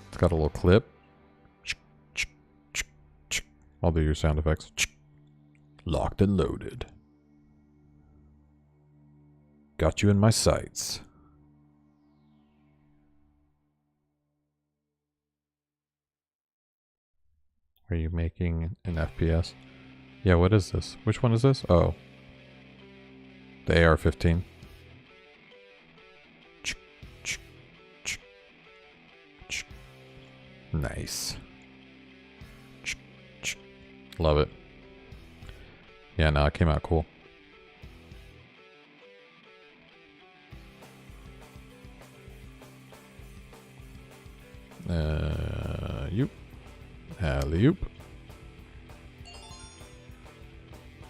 It's got a little clip. I'll do your sound effects. Locked and loaded. Got you in my sights. Are you making an FPS? Yeah, what is this? Which one is this? Oh. The AR-15. Nice. Love it. Yeah, no, it came out cool. Yoop. Alley-oop.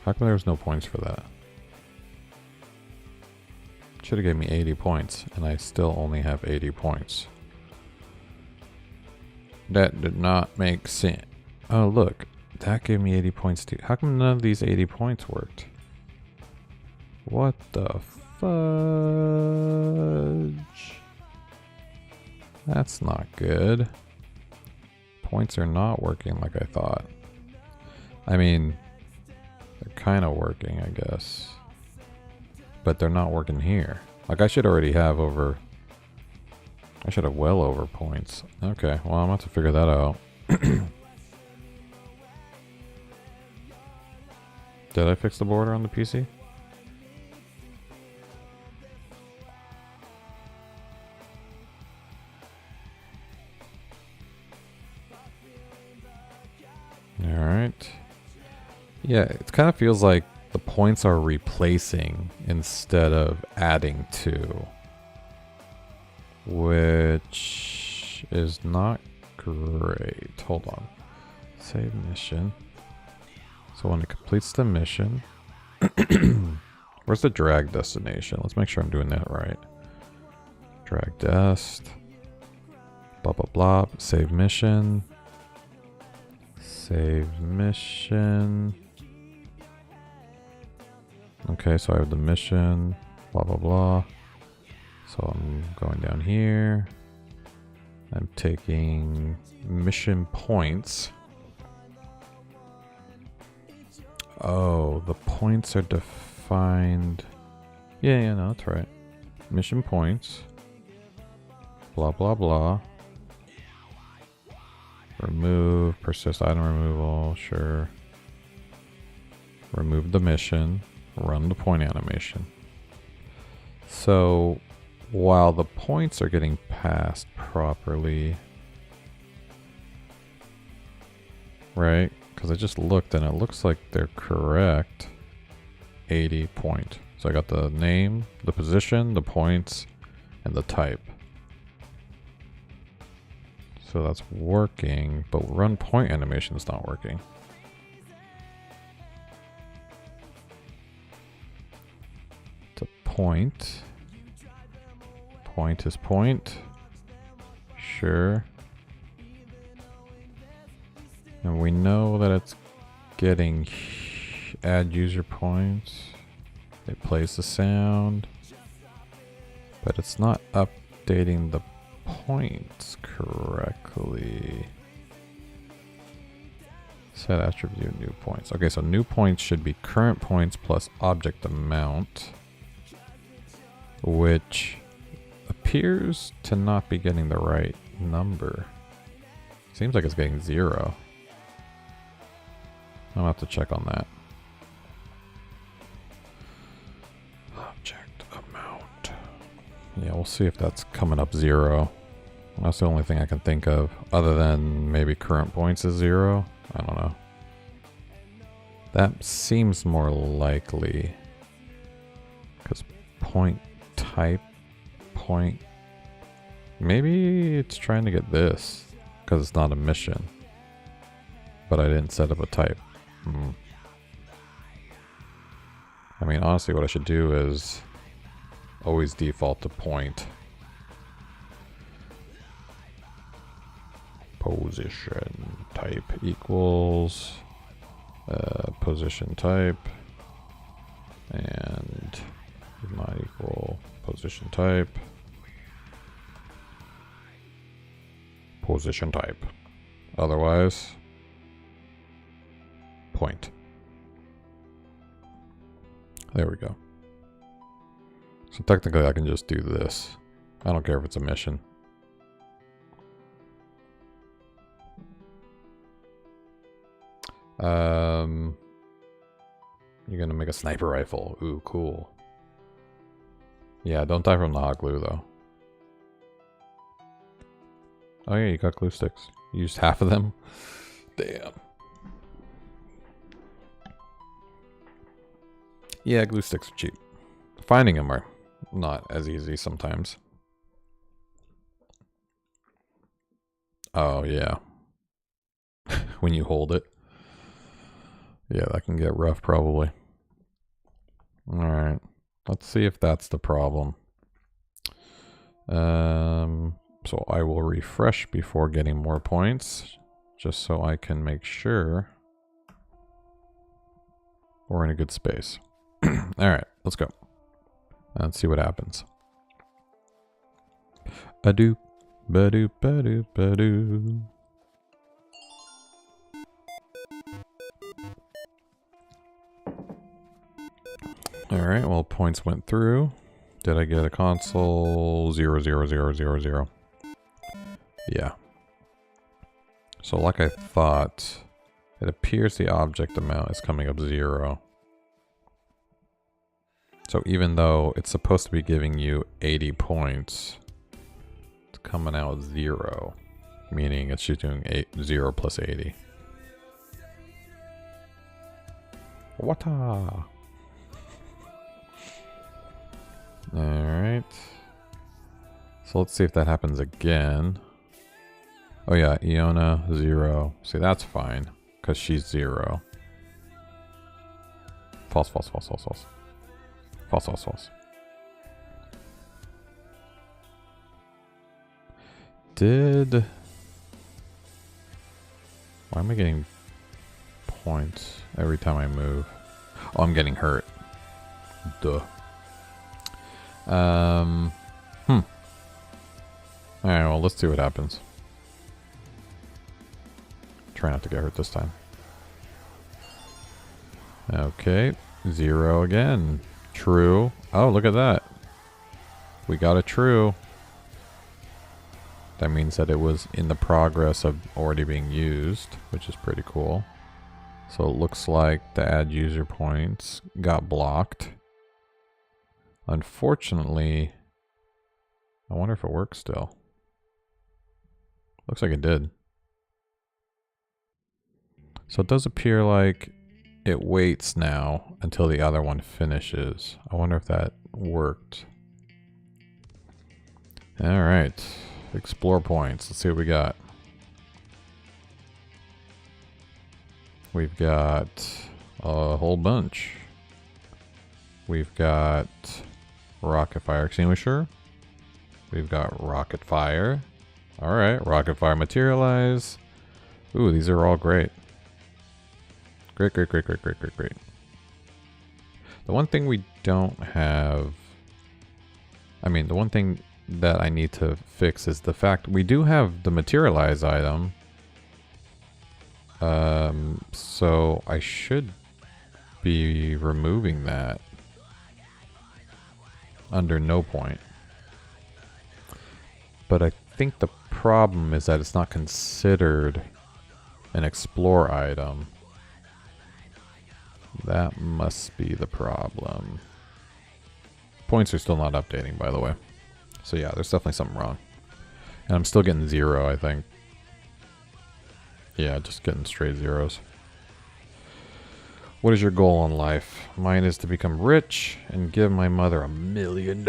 How come there's no points for that? Should have gave me 80 points, and I still only have 80 points. That did not make sense. Oh, look. That gave me 80 points too. How come none of these 80 points worked? What the fudge? That's not good. Points are not working like I thought. I mean, they're kind of working, I guess. But they're not working here. Like, I should already have over... I should have well over points. Okay, well, I'm about to figure that out. Did I fix the border on the PC? Alright. Yeah, it kind of feels like the points are replacing instead of adding to. Which is not great. Hold on. Save mission. So when it completes the mission... Where's the drag destination? Let's make sure I'm doing that right. Drag dest. Blah blah blah. Save mission. Save mission. Okay, so I have the mission. Blah blah blah. So I'm going down here. I'm taking mission points. Oh, the points are defined. Yeah, no, that's right. Mission points. Blah, blah, blah. Remove, persist item removal, sure. Remove the mission. Run the point animation. So, while the points are getting passed properly, right? Because I just looked and it looks like they're correct. 80 point. So I got the name, the position, the points, and the type. So that's working, but run point animation is not working. To point. Point is point. Sure. And we know that it's getting add user points. It plays the sound. But it's not updating the points correctly. Set attribute new points. Okay, so new points should be current points plus object amount, which appears to not be getting the right number. Seems like it's getting 0. I'll have to check on that. Object amount. Yeah, we'll see if that's coming up 0. That's the only thing I can think of, other than maybe current points is 0. I don't know. That seems more likely. Because point type, point... Maybe it's trying to get this, because it's not a mission. But I didn't set up a type. I mean, honestly, what I should do is always default to point. Position type equals position type, and not equal position type. Position type. Otherwise, point. There we go. So technically I can just do this. I don't care if it's a mission. You're gonna make a sniper rifle. Ooh, cool. Yeah, don't die from the hot glue though. Oh yeah, you got glue sticks. You used half of them? Damn. Yeah, glue sticks are cheap. Finding them are not as easy sometimes. Oh yeah. When you hold it. Yeah, that can get rough probably. Alright. Let's see if that's the problem. So I will refresh before getting more points, just so I can make sure we're in a good space. Alright, let's go. Let's see what happens. Adieu. Ba-doo, ba-doo, ba-doo. Alright, well, points went through. Did I get a console? 0, 0, 0, 0, 0. Yeah. So like I thought, it appears the object amount is coming up 0. So even though it's supposed to be giving you 80 points, it's coming out 0. Meaning it's just doing 0 plus 80. Wata! Alright. So let's see if that happens again. Oh yeah, Iona, 0. See, that's fine, because she's 0. False, false, false, false, false. False, false, false. Why am I getting points every time I move? Oh, I'm getting hurt. Duh. Alright, well, let's see what happens. Try not to get hurt this time. Okay, 0 again. True. Oh, look at that. We got a true. That means that it was in the progress of already being used, which is pretty cool. So it looks like the add user points got blocked. Unfortunately, I wonder if it works still. Looks like it did. So it does appear like it waits now until the other one finishes. I wonder if that worked. Alright. Explore points. Let's see what we got. We've got a whole bunch. We've got rocket fire extinguisher. We've got rocket fire. Alright, rocket fire materialize. Ooh, these are all great. Great, great, great, great, great, great, great. The one thing we don't have... I mean, the one thing that I need to fix is the fact we do have the materialize item. So I should be removing that under no point. But I think the problem is that it's not considered an explore item. That must be the problem. Points are still not updating, by the way. So yeah, there's definitely something wrong. And I'm still getting 0, I think. Yeah, just getting straight zeros. What is your goal in life? Mine is to become rich and give my mother $1 million.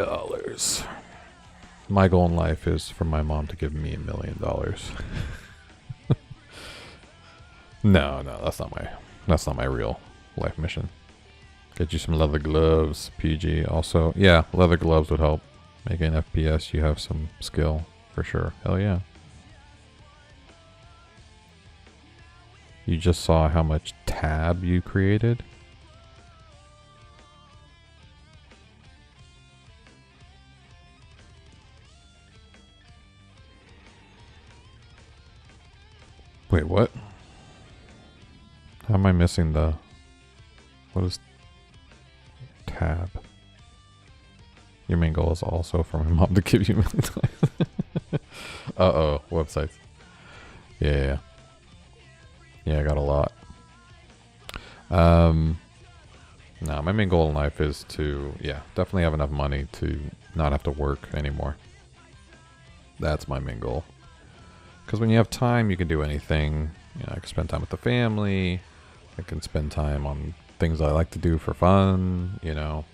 My goal in life is for my mom to give me $1 million. No, that's not my real life mission. Get you some leather gloves, PG. Also, yeah, leather gloves would help. Making FPS, you have some skill for sure. Hell yeah. You just saw how much tab you created. Wait, what? How am I missing the... What is tab? Your main goal is also for my mom to give you $1 million. Uh-oh, websites. Yeah. Yeah, I got a lot. No, my main goal in life is to, yeah, definitely have enough money to not have to work anymore. That's my main goal. Because when you have time, you can do anything. You know, I can spend time with the family. I can spend time on things I like to do for fun, you know.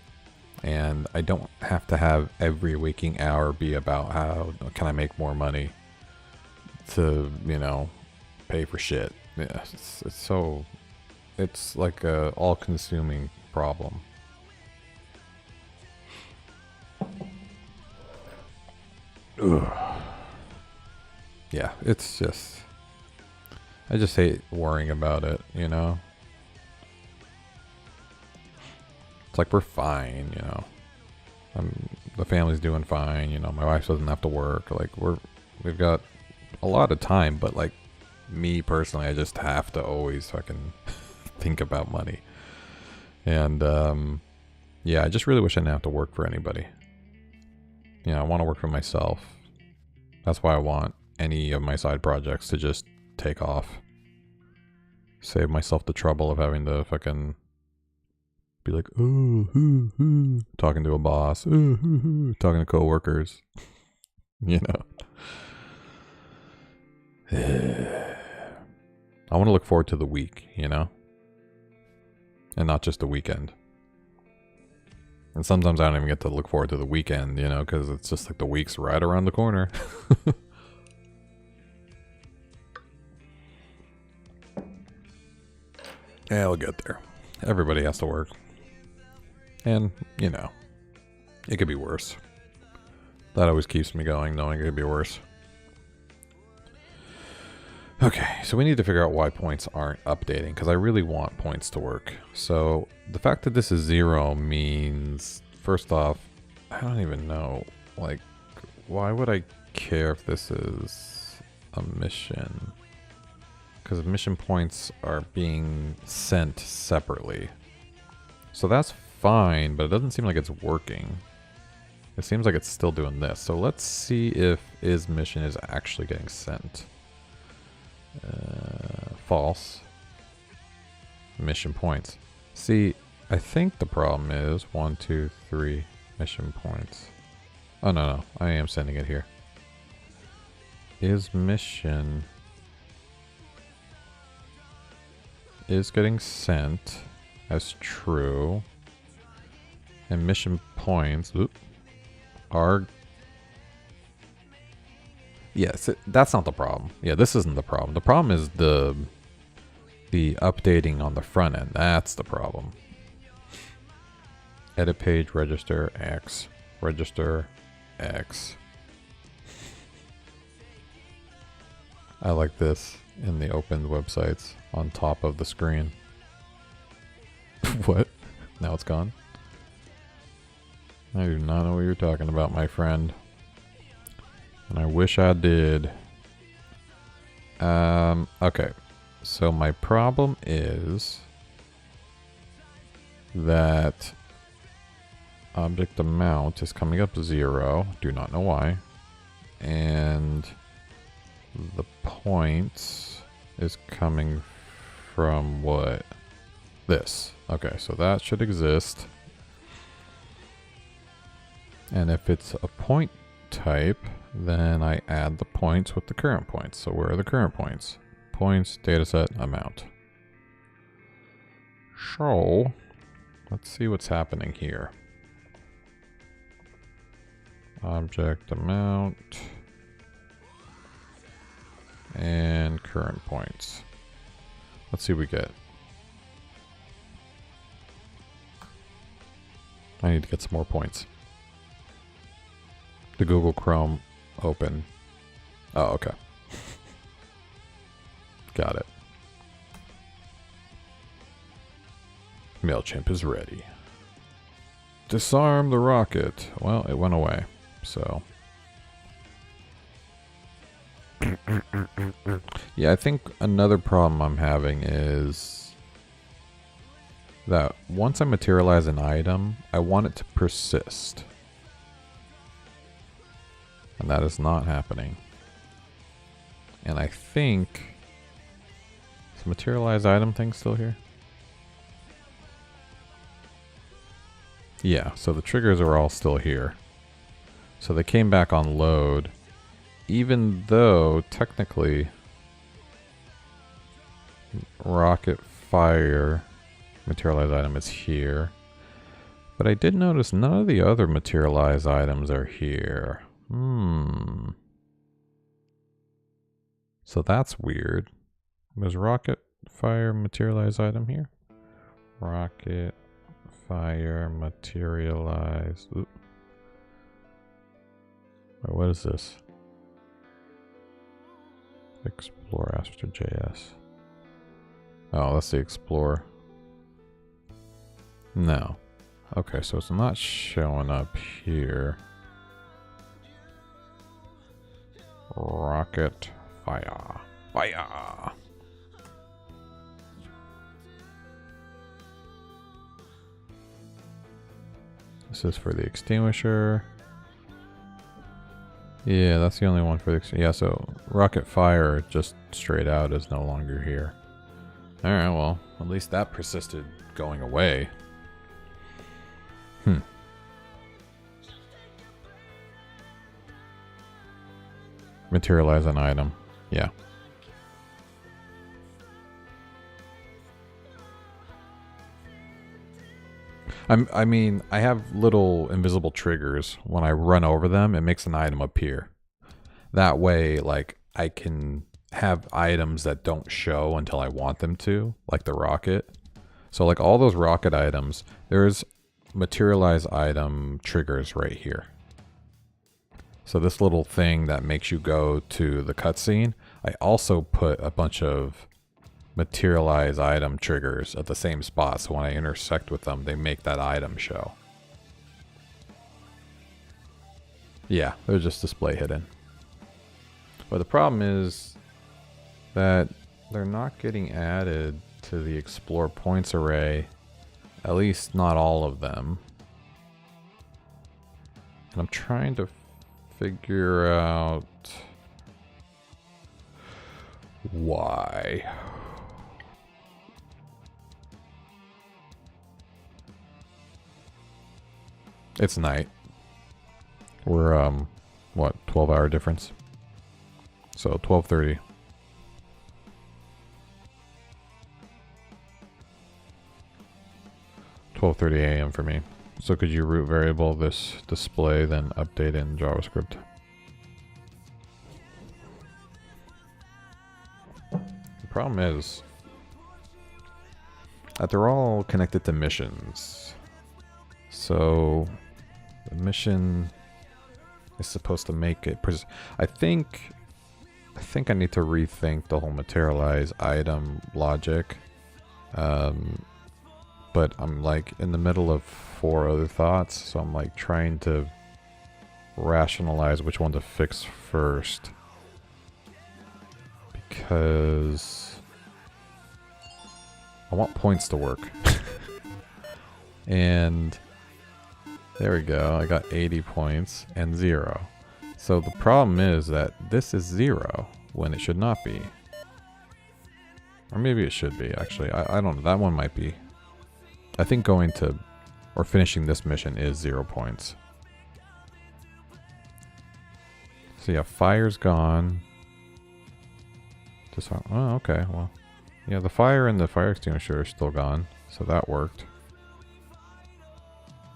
And I don't have to have every waking hour be about how can I make more money to, you know, pay for shit. Yeah, it's like a all-consuming problem. Ugh. Yeah, it's just, I just hate worrying about it, you know? It's like we're fine, you know. The family's doing fine, you know. My wife doesn't have to work. Like we're we've got a lot of time, but like me personally, I just have to always fucking think about money. And yeah, I just really wish I didn't have to work for anybody. You know, I want to work for myself. That's why I want any of my side projects to just take off. Save myself the trouble of having to fucking be like, talking to a boss, talking to coworkers, you know. I want to look forward to the week, you know, and not just the weekend. And sometimes I don't even get to look forward to the weekend, you know, because it's just like the week's right around the corner. Yeah, I'll get there. Everybody has to work. And, you know, it could be worse. That always keeps me going, knowing it could be worse. Okay, so we need to figure out why points aren't updating, because I really want points to work. So the fact that this is 0 means, first off, I don't even know, like, why would I care if this is a mission? Because mission points are being sent separately. So that's fine, but it doesn't seem like it's working. It seems like it's still doing this. So let's see if is mission is actually getting sent. False. Mission points. See, I think the problem is 1, 2, 3 mission points. Oh, no, I am sending it here. Is mission is getting sent as true, and mission points are... Yes, that's not the problem. Yeah, this isn't the problem. The problem is the updating on the front end. That's the problem. Edit page, register X, register X. I like this in the opened websites on top of the screen. What? Now it's gone? I do not know what you're talking about, my friend. And I wish I did. Okay. So my problem is that object amount is coming up 0. Do not know why. And the points is coming from what? This. Okay, so that should exist. And if it's a point type, then I add the points with the current points. So where are the current points? Points, dataset, amount. So, let's see what's happening here. Object amount and current points. Let's see what we get. I need to get some more points. The Google Chrome open. Oh, okay. Got it. MailChimp is ready. Disarm the rocket. Well, it went away, so. Yeah, I think another problem I'm having is that once I materialize an item, I want it to persist. And that is not happening. And I think... Is the materialized item thing still here? Yeah, so the triggers are all still here. So they came back on load, even though technically rocket fire materialized item is here. But I did notice none of the other materialized items are here. So that's weird. Was rocket fire materialized item here? Rocket fire materialized. Oop. Wait, what is this? Explore after JS. Oh, that's the Explore. No. Okay, so it's not showing up here. Rocket fire. Fire! This is for the extinguisher. Yeah, that's the only one for the yeah, so rocket fire just straight out is no longer here. Alright, well, at least that persisted going away. Materialize an item. Yeah. I mean, I have little invisible triggers. When I run over them, it makes an item appear. That way, like, I can have items that don't show until I want them to, like the rocket. So, like, all those rocket items, there's materialize item triggers right here. So this little thing that makes you go to the cutscene, I also put a bunch of materialize item triggers at the same spot, so when I intersect with them, they make that item show. Yeah, they're just display hidden. But the problem is that they're not getting added to the explore points array, at least not all of them. And I'm trying to figure out why. It's night. We're what, 12-hour difference? So 12:30. a.m. for me. So could you root variable this display, then update in JavaScript? The problem is that they're all connected to missions. So the mission is supposed to make it. I think I need to rethink the whole materialize item logic. But I'm like in the middle of 4 other thoughts, so I'm like trying to rationalize which one to fix first. Because I want points to work. And there we go, I got 80 points and 0. So the problem is that this is 0 when it should not be. Or maybe it should be, actually. I don't know, that one might be. I think going to, or finishing this mission is 0 points. So yeah, fire's gone. Just, oh, okay, well. Yeah, the fire and the fire extinguisher are still gone, so that worked.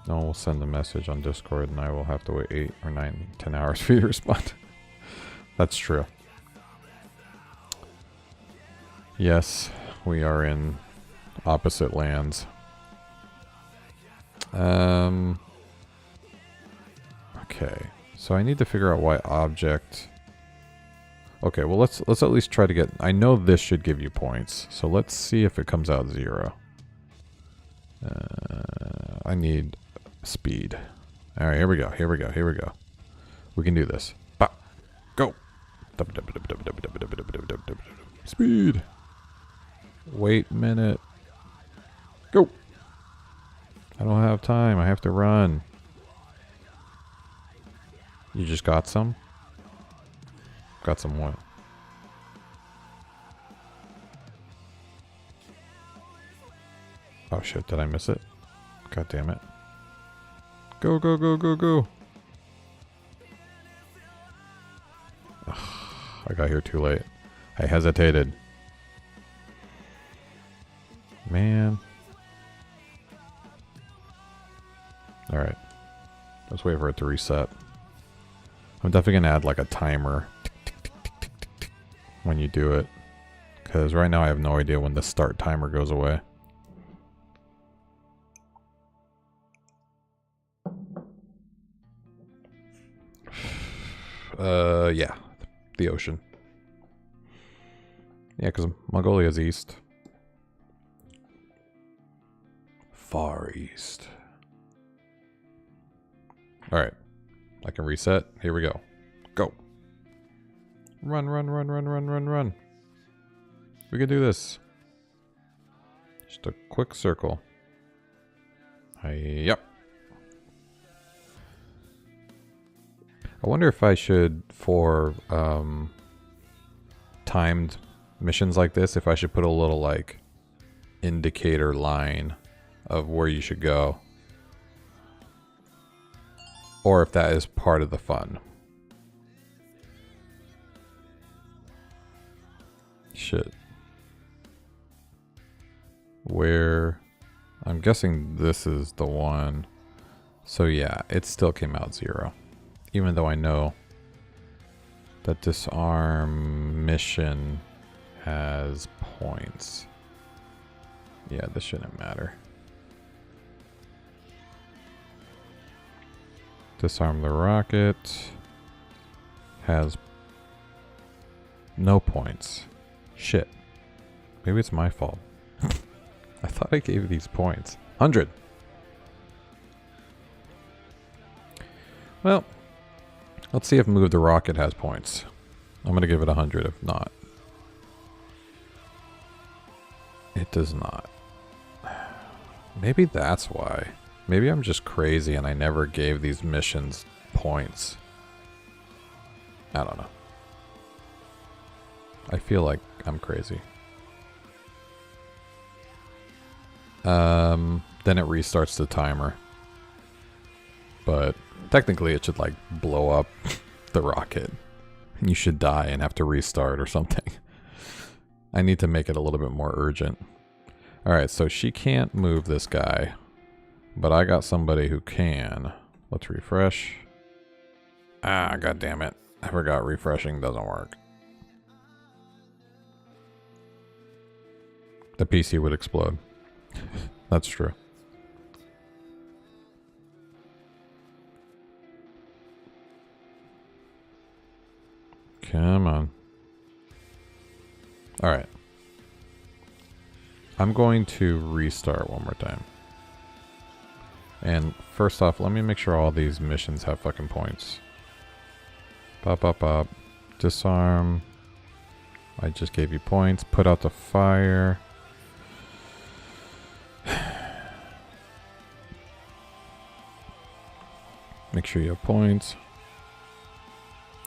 No one will send a message on Discord and I will have to wait 8 or 9, 10 hours for you to respond. That's true. Yes, we are in opposite lands. Okay, so I need to figure out why object. Okay, well let's at least try to get. I know this should give you points, so let's see if it comes out 0. I need speed. All right, here we go. Here we go. Here we go. We can do this. Bop. Go. Speed. Wait a minute. Go. I don't have time. I have to run. You just got some? Got some what? Oh shit, did I miss it? God damn it. Go, go, go, go, go. Ugh, I got here too late. I hesitated. Man. Alright. Let's wait for it to reset. I'm definitely gonna add like a timer when you do it. Because right now I have no idea when the start timer goes away. Yeah. The ocean. Yeah, because Mongolia's east. Far east. Alright. I can reset. Here we go. Go. Run, run, run, run, run, run, run. We can do this. Just a quick circle. Yep. I wonder if I should, for timed missions like this, if I should put a little like indicator line of where you should go. Or if that is part of the fun. Shit. Where... I'm guessing this is the one. So yeah, it still came out 0. Even though I know that disarm mission has points. Yeah, this shouldn't matter. Disarm the rocket has no points. Shit. Maybe it's my fault. I thought I gave these points. 100. Well, let's see if Move the Rocket has points. I'm going to give it 100 if not. It does not. Maybe that's why. Maybe I'm just crazy and I never gave these missions points. I don't know. I feel like I'm crazy. Then it restarts the timer. But technically it should like blow up the rocket. And you should die and have to restart or something. I need to make it a little bit more urgent. Alright, so she can't move this guy. But I got somebody who can. Let's refresh. Ah, god damn it. I forgot refreshing doesn't work. The PC would explode. That's true. Come on. Alright. I'm going to restart one more time. And first off, let me make sure all these missions have fucking points. Pop, pop, pop. Disarm. I just gave you points. Put out the fire. Make sure you have points.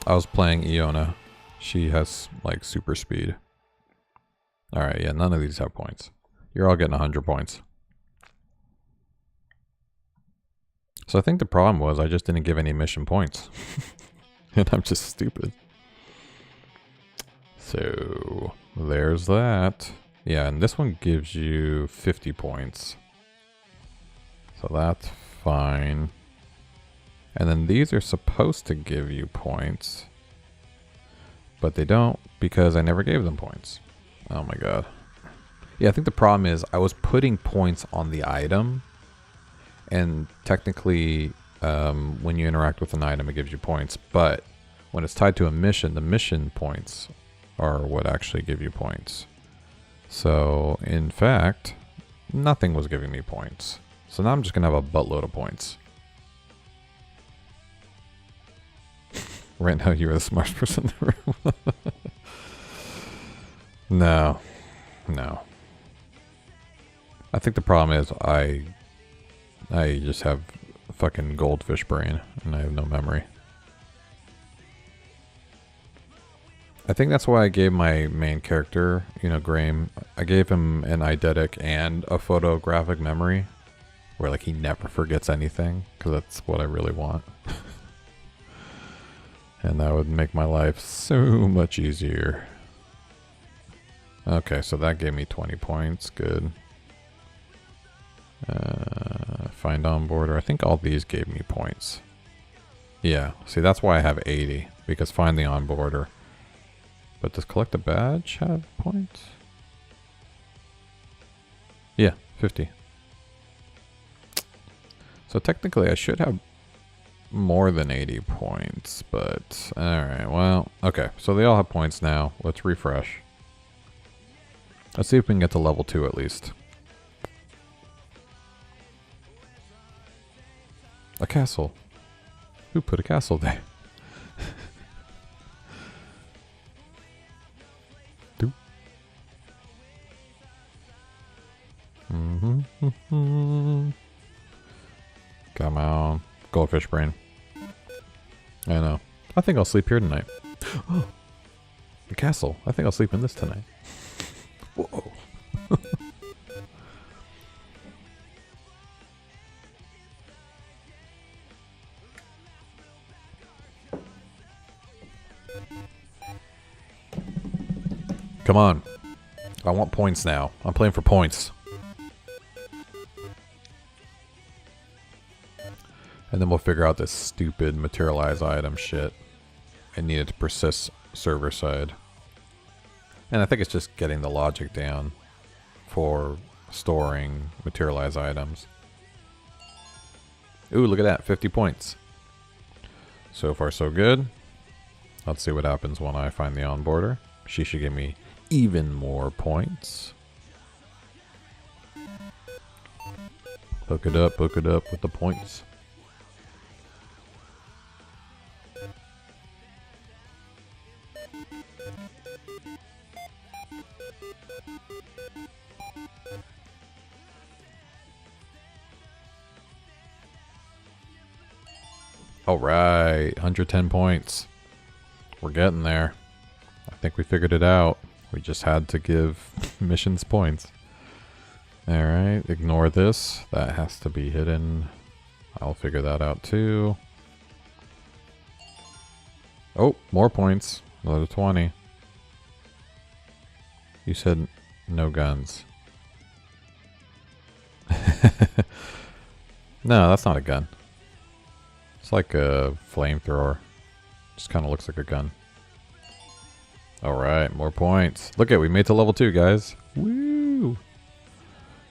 I was playing Iona. She has like super speed. Alright, yeah, none of these have points. You're all getting 100 points. So I think the problem was I just didn't give any mission points. And I'm just stupid. So there's that. Yeah, and this one gives you 50 points. So that's fine. And then these are supposed to give you points. But they don't because I never gave them points. Oh my god. Yeah, I think the problem is I was putting points on the item. And technically, when you interact with an item, it gives you points. But when it's tied to a mission, the mission points are what actually give you points. So, in fact, nothing was giving me points. So now I'm just going to have a buttload of points. Right now, you're the smartest person in the room. No. No. I think the problem is I just have fucking goldfish brain and I have no memory. I think that's why I gave my main character, you know, Graham, I gave him an eidetic and a photographic memory where like he never forgets anything because that's what I really want. And that would make my life so much easier. Okay, so that gave me 20 points. Good. Find onboarder. I think all these gave me points. Yeah, see, that's why I have 80. Because find the onboarder. But does collect a badge have points? Yeah, 50. So technically I should have more than 80 points, but alright, well, okay, so they all have points now. Let's refresh. Let's see if we can get to level 2 at least. A castle. Who put a castle there? Come on. Goldfish brain. I know. I think I'll sleep here tonight. Oh, the castle. I think I'll sleep in this tonight. Whoa. Come on. I want points now. I'm playing for points. And then we'll figure out this stupid materialize item shit. I need it to persist server side. And I think it's just getting the logic down for storing materialize items. Ooh, look at that. 50 points. So far, so good. Let's see what happens when I find the onboarder. She should give me even more points. Hook it up with the points. Alright, 110 points. We're getting there. I think we figured it out. We just had to give missions points. Alright, ignore this. That has to be hidden. I'll figure that out too. Oh, more points. Another 20. You said no guns. No, that's not a gun. It's like a flamethrower. Just kind of looks like a gun. Alright, more points. Look at, we made it to level 2, guys. Woo!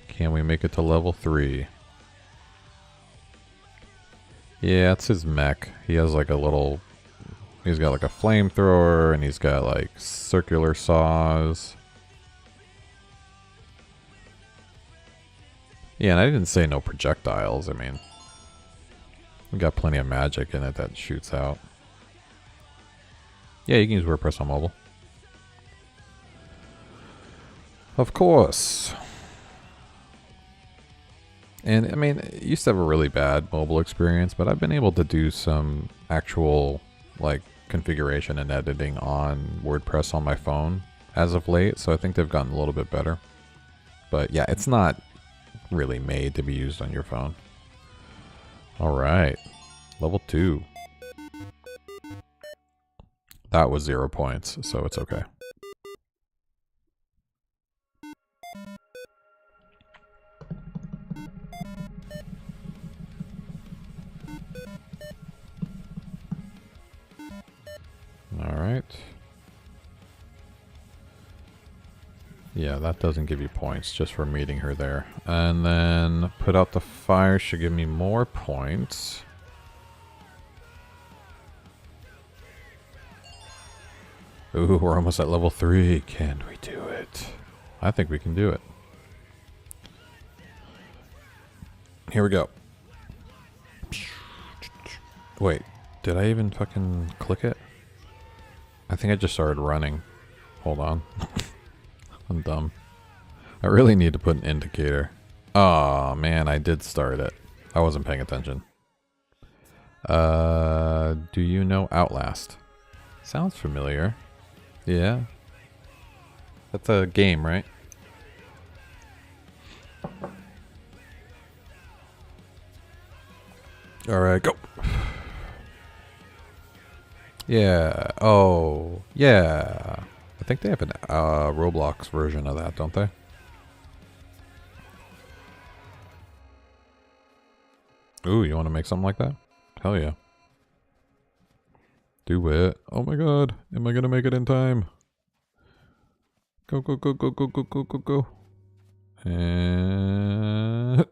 Can we make it to level 3? Yeah, that's his mech. He has like a little... He's got like a flamethrower, and he's got like circular saws. Yeah, and I didn't say no projectiles. I mean, we got plenty of magic in it that shoots out. Yeah, you can use WordPress on mobile. Of course. And I mean, I used to have a really bad mobile experience, but I've been able to do some actual like configuration and editing on WordPress on my phone as of late, so I think they've gotten a little bit better. But yeah, it's not really made to be used on your phone. Alright, level 2. That was 0 points, so it's okay. Alright. Yeah, that doesn't give you points just for meeting her there. And then put out the fire should give me more points. Ooh, we're almost at level 3. Can we do it? I think we can do it. Here we go. Wait, did I even fucking click it? I think I just started running. Hold on. I'm dumb. I really need to put an indicator. Oh man, I did start it. I wasn't paying attention. Do you know Outlast? Sounds familiar. Yeah. That's a game, right? Alright, go. Yeah. Oh, yeah. I think they have an Roblox version of that, don't they? Ooh, you want to make something like that? Hell yeah. Do it. Oh my god. Am I going to make it in time? Go, go, go, go, go, go, go, go, go. And...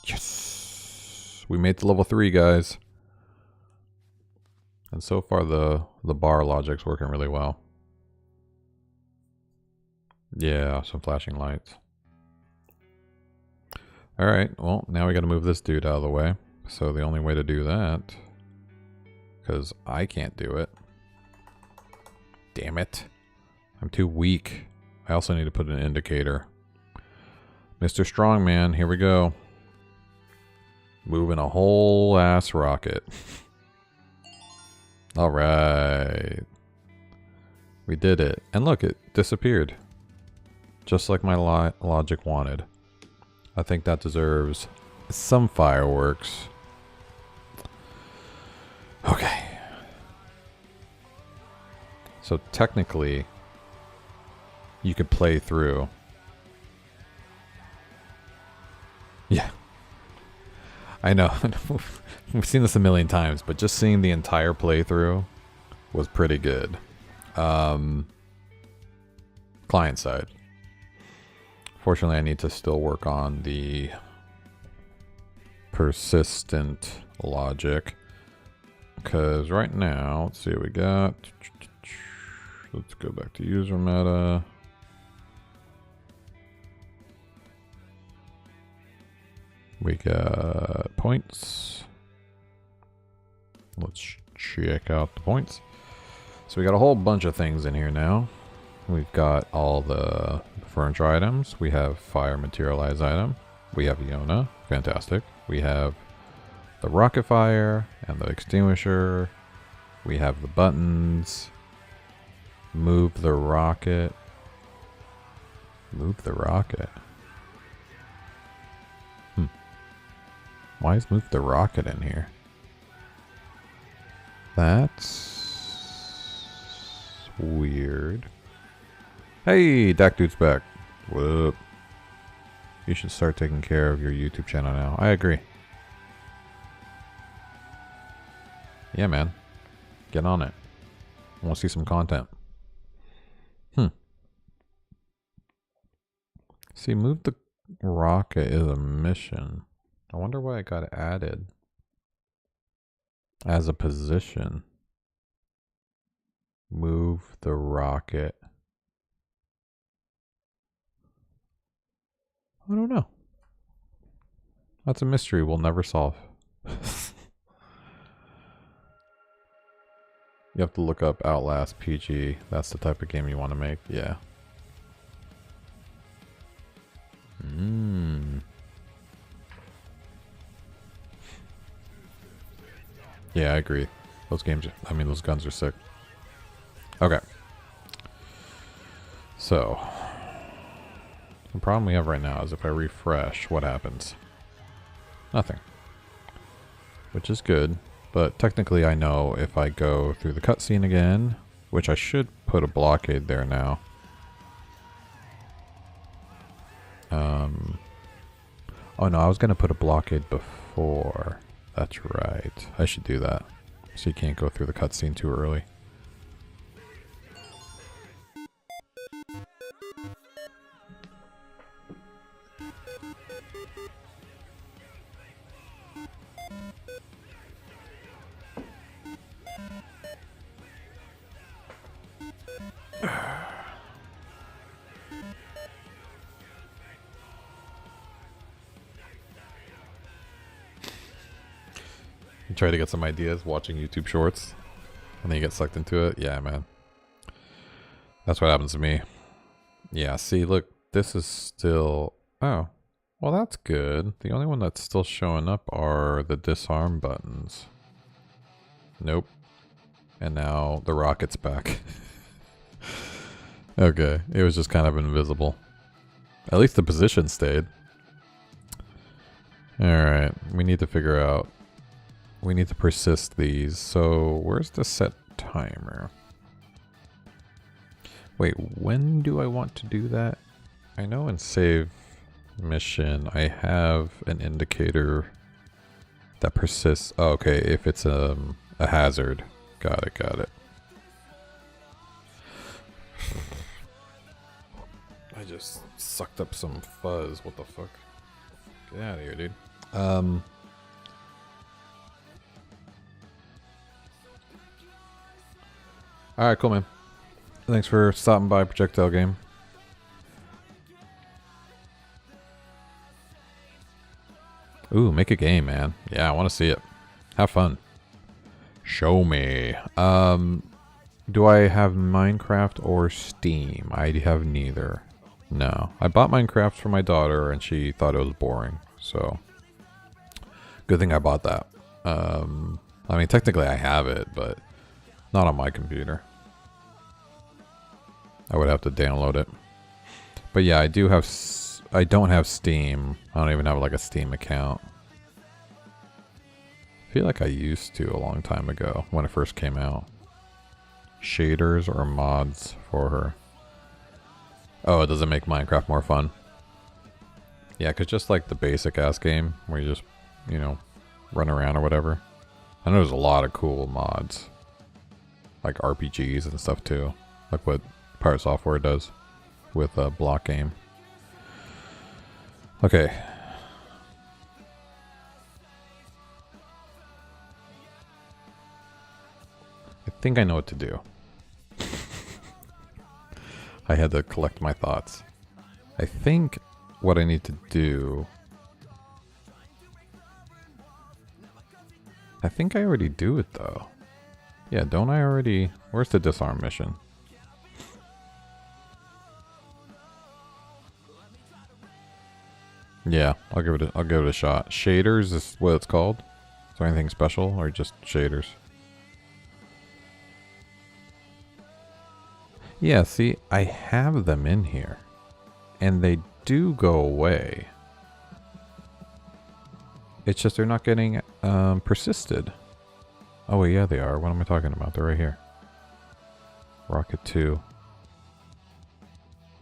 Yes! We made it to level 3, guys. And so far the bar logic's working really well. Yeah, some flashing lights. Alright, well, now we gotta move this dude out of the way. So the only way to do that, because I can't do it. Damn it. I'm too weak. I also need to put an indicator. Mr. Strongman, here we go. Moving a whole ass rocket. Alright. We did it. And look, it disappeared. Just like my logic wanted. I think that deserves some fireworks. Okay. So technically, you could play through. Yeah. I know. We've seen this a million times, but just seeing the entire playthrough was pretty good. Client side. Fortunately, I need to still work on the persistent logic. Because right now, let's see what we got. Let's go back to user meta. We got points. Let's check out the points. So we got a whole bunch of things in here now. We've got all the furniture items. We have fire materialized item. We have Iona. Fantastic. We have the rocket fire and the extinguisher. We have the buttons. Move the rocket. Move the rocket. Why is move the rocket in here? That's weird. Hey, Dak Dude's back. Whoop. You should start taking care of your YouTube channel now. I agree. Yeah, man. Get on it. I want to see some content. See, move the rocket is a mission. I wonder why it got added as a position. Move the rocket. I don't know. That's a mystery we'll never solve. You have to look up Outlast PG. That's the type of game you want to make. Yeah. Yeah, I agree. Those games, I mean, those guns are sick. Okay. So, the problem we have right now is if I refresh, what happens? Nothing. Which is good, but technically I know if I go through the cutscene again, which I should put a blockade there now. Oh no, I was going to put a blockade before. That's right. I should do that. So you can't go through the cutscene too early. You try to get some ideas watching YouTube shorts and then you get sucked into it. Yeah, man. That's what happens to me. Yeah, see, look, this is still... Oh, well, that's good. The only one that's still showing up are the disarm buttons. Nope. And now the rocket's back. Okay, it was just kind of invisible. At least the position stayed. Alright, we need to figure out... We need to persist these. So, where's the set timer? Wait, when do I want to do that? I know in save mission I have an indicator that persists. Oh, okay, if it's a hazard. Got it, got it. I just sucked up some fuzz. What the fuck? Get out of here, dude. Alright, cool, man. Thanks for stopping by, Projectile Game. Ooh, make a game, man. Yeah, I want to see it. Have fun. Show me. Do I have Minecraft or Steam? I have neither. No. I bought Minecraft for my daughter and she thought it was boring. So, Good thing I bought that. I mean, technically I have it, but not on my computer. I would have to download it. But yeah, I do have... I don't have Steam. I don't even have like a Steam account. I feel like I used to a long time ago when it first came out. Shaders or mods for her. Oh, it doesn't make Minecraft more fun. Yeah, because just like the basic ass game where you just, you know, run around or whatever. I know there's a lot of cool mods. Like RPGs and stuff too. Like what Pirate Software does with Block Game. Okay. I think I know what to do. I had to collect my thoughts. I think what I need to do... I think I already do it though. Yeah, don't I already... Where's the disarm mission? Yeah, I'll give it a shot. Shaders is what it's called? Is there anything special or just shaders? Yeah, see, I have them in here. And they do go away. It's just they're not getting persisted. Oh wait, yeah they are. What am I talking about? They're right here. Rocket 2.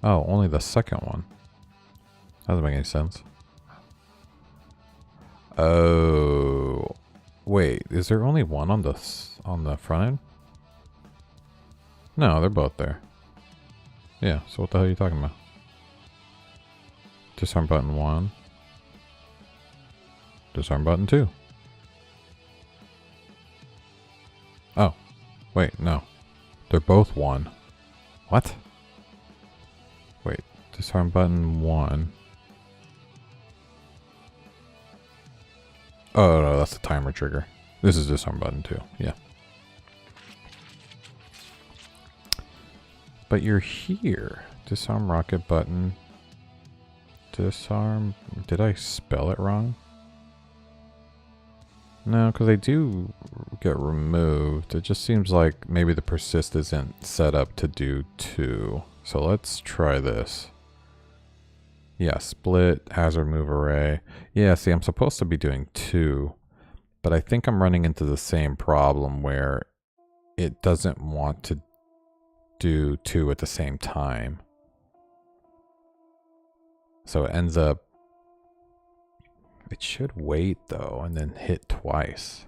Oh, only the second one. That doesn't make any sense. Oh, wait, is there only one on the front end? No, they're both there. Yeah, so what the hell are you talking about? Disarm button 1. Disarm button 2. Oh, wait, no. They're both 1. What? Wait, disarm button 1. Oh, no, that's the timer trigger. This is disarm button 2, yeah. But you're here. Disarm rocket button. Disarm... Did I spell it wrong? No, because they do get removed. It just seems like maybe the persist isn't set up to do 2. So let's try this. Yeah, split, hazard move array. Yeah, see, I'm supposed to be doing 2. But I think I'm running into the same problem where it doesn't want to do 2 at the same time. So it ends up... It should wait, though, and then hit twice.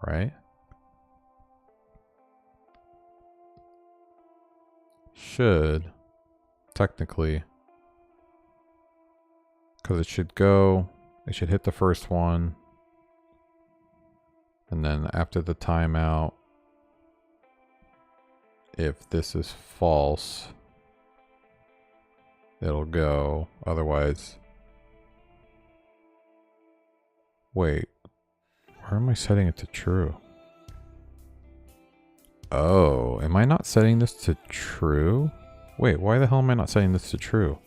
Right? Should. Technically. Because it should go... It should hit the first one. And then after the timeout... If this is false... It'll go. Otherwise... Wait, where am I setting it to true? Oh, am I not setting this to true? Wait, why the hell am I not setting this to true?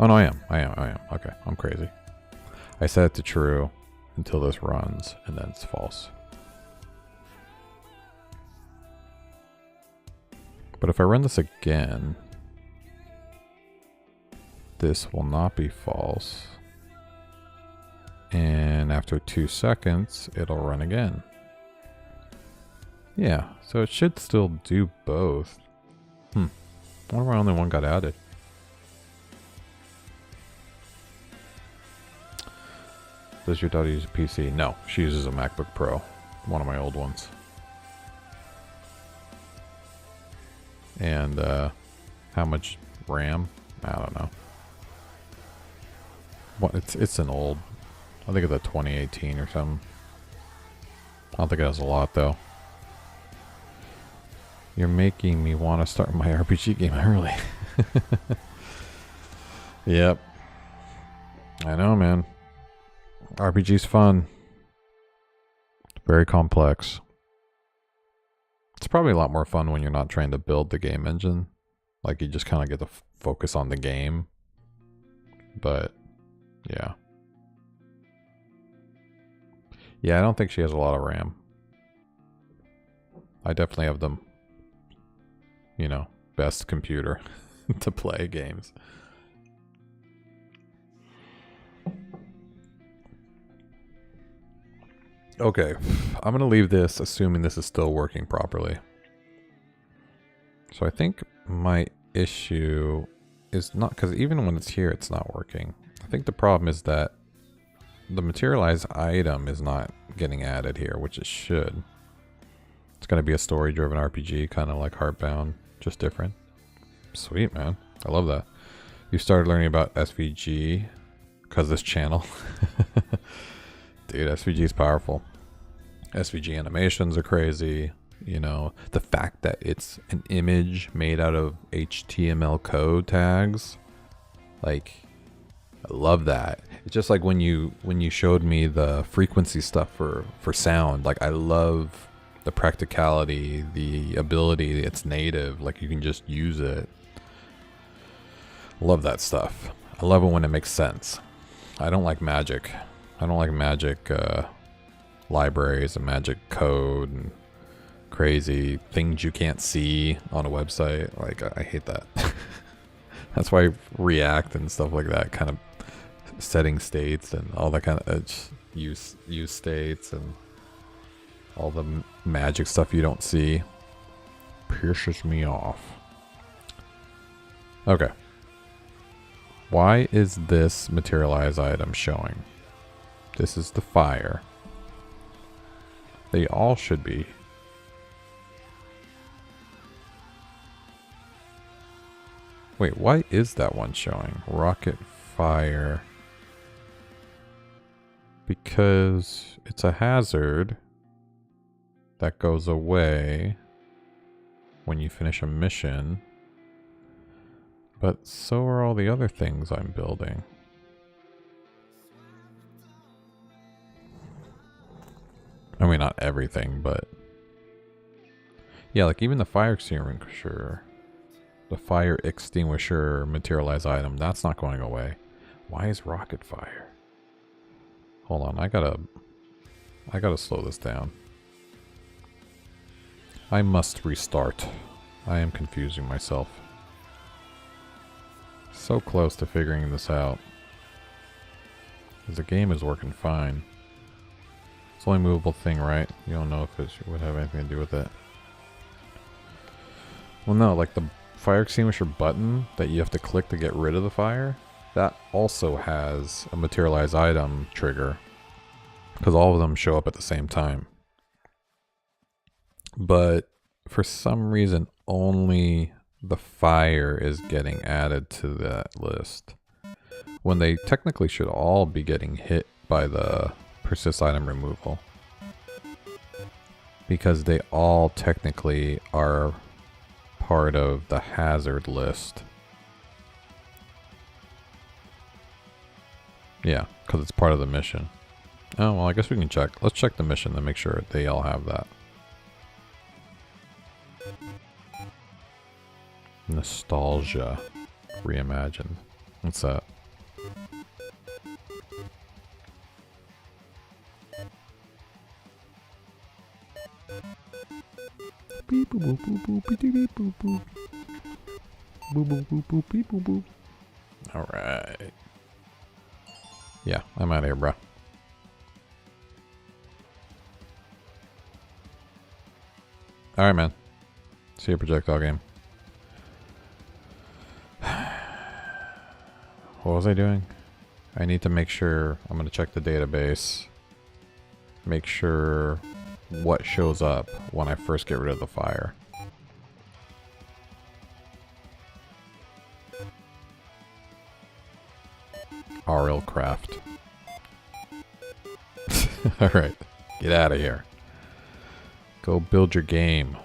Oh no, I am. Okay, I'm crazy. I set it to true until this runs, and then it's false. But if I run this again, this will not be false. And after 2 seconds, it'll run again. Yeah, so it should still do both. I wonder why only one got added. Does your daughter use a PC? No, she uses a MacBook Pro. One of my old ones. And how much RAM? I don't know. What? It's an old... I think it's a 2018 or something. I don't think it has a lot though. You're making me want to start my RPG game early. Yep. I know, man. RPG's fun. Very complex. It's probably a lot more fun when you're not trying to build the game engine. Like you just kind of get to focus on the game. But, yeah. Yeah, I don't think she has a lot of RAM. I definitely have the, you know, best computer to play games. Okay, I'm gonna leave this assuming this is still working properly. So I think my issue is not, because even when it's here, it's not working. I think the problem is that the materialized item is not getting added here, which it should. It's gonna be a story-driven RPG, kind of like Heartbound, just different. Sweet, man. I love that. You started learning about SVG because this channel. Dude, SVG is powerful. SVG animations are crazy. You know, the fact that it's an image made out of HTML code tags. Like, I love that. It's just like when you showed me the frequency stuff for sound. Like, I love the practicality, the ability. It's native. Like, you can just use it. Love that stuff. I love it when it makes sense. I don't like magic. I don't like magic libraries and magic code and crazy things you can't see on a website. Like, I hate that. That's why React and stuff like that, kind of setting states and all that kind of use states and all the magic stuff you don't see pisses me off. Okay. Why is this materialized item showing? This is the fire. They all should be. Wait, why is that one showing? Rocket fire. Because it's a hazard that goes away when you finish a mission. But so are all the other things I'm building. I mean, not everything, but... yeah, like even the fire extinguisher. The fire extinguisher materialized item, that's not going away. Why is rocket fire? Hold on, I gotta slow this down. I must restart. I am confusing myself. So close to figuring this out. Because the game is working fine. It's the only movable thing, right? You don't know if it would have anything to do with it. Well, no, like the fire extinguisher button that you have to click to get rid of the fire, that also has a materialized item trigger. Because all of them show up at the same time. But for some reason, only the fire is getting added to that list. When they technically should all be getting hit by the persist item removal. Because they all technically are part of the hazard list. Yeah, because it's part of the mission. Oh, well, I guess we can check. Let's check the mission to make sure they all have that. Nostalgia reimagined. What's that? Beep boop boop boop boop beep boop boop. Boop boop boop boop beep boop boop. Alright. Yeah, I'm out of here, bro. Alright, man. See you, projectile game. What was I doing? I need to make sure, I'm going to check the database. Make sure what shows up when I first get rid of the fire. RL Craft. Alright, get out of here. Go build your game.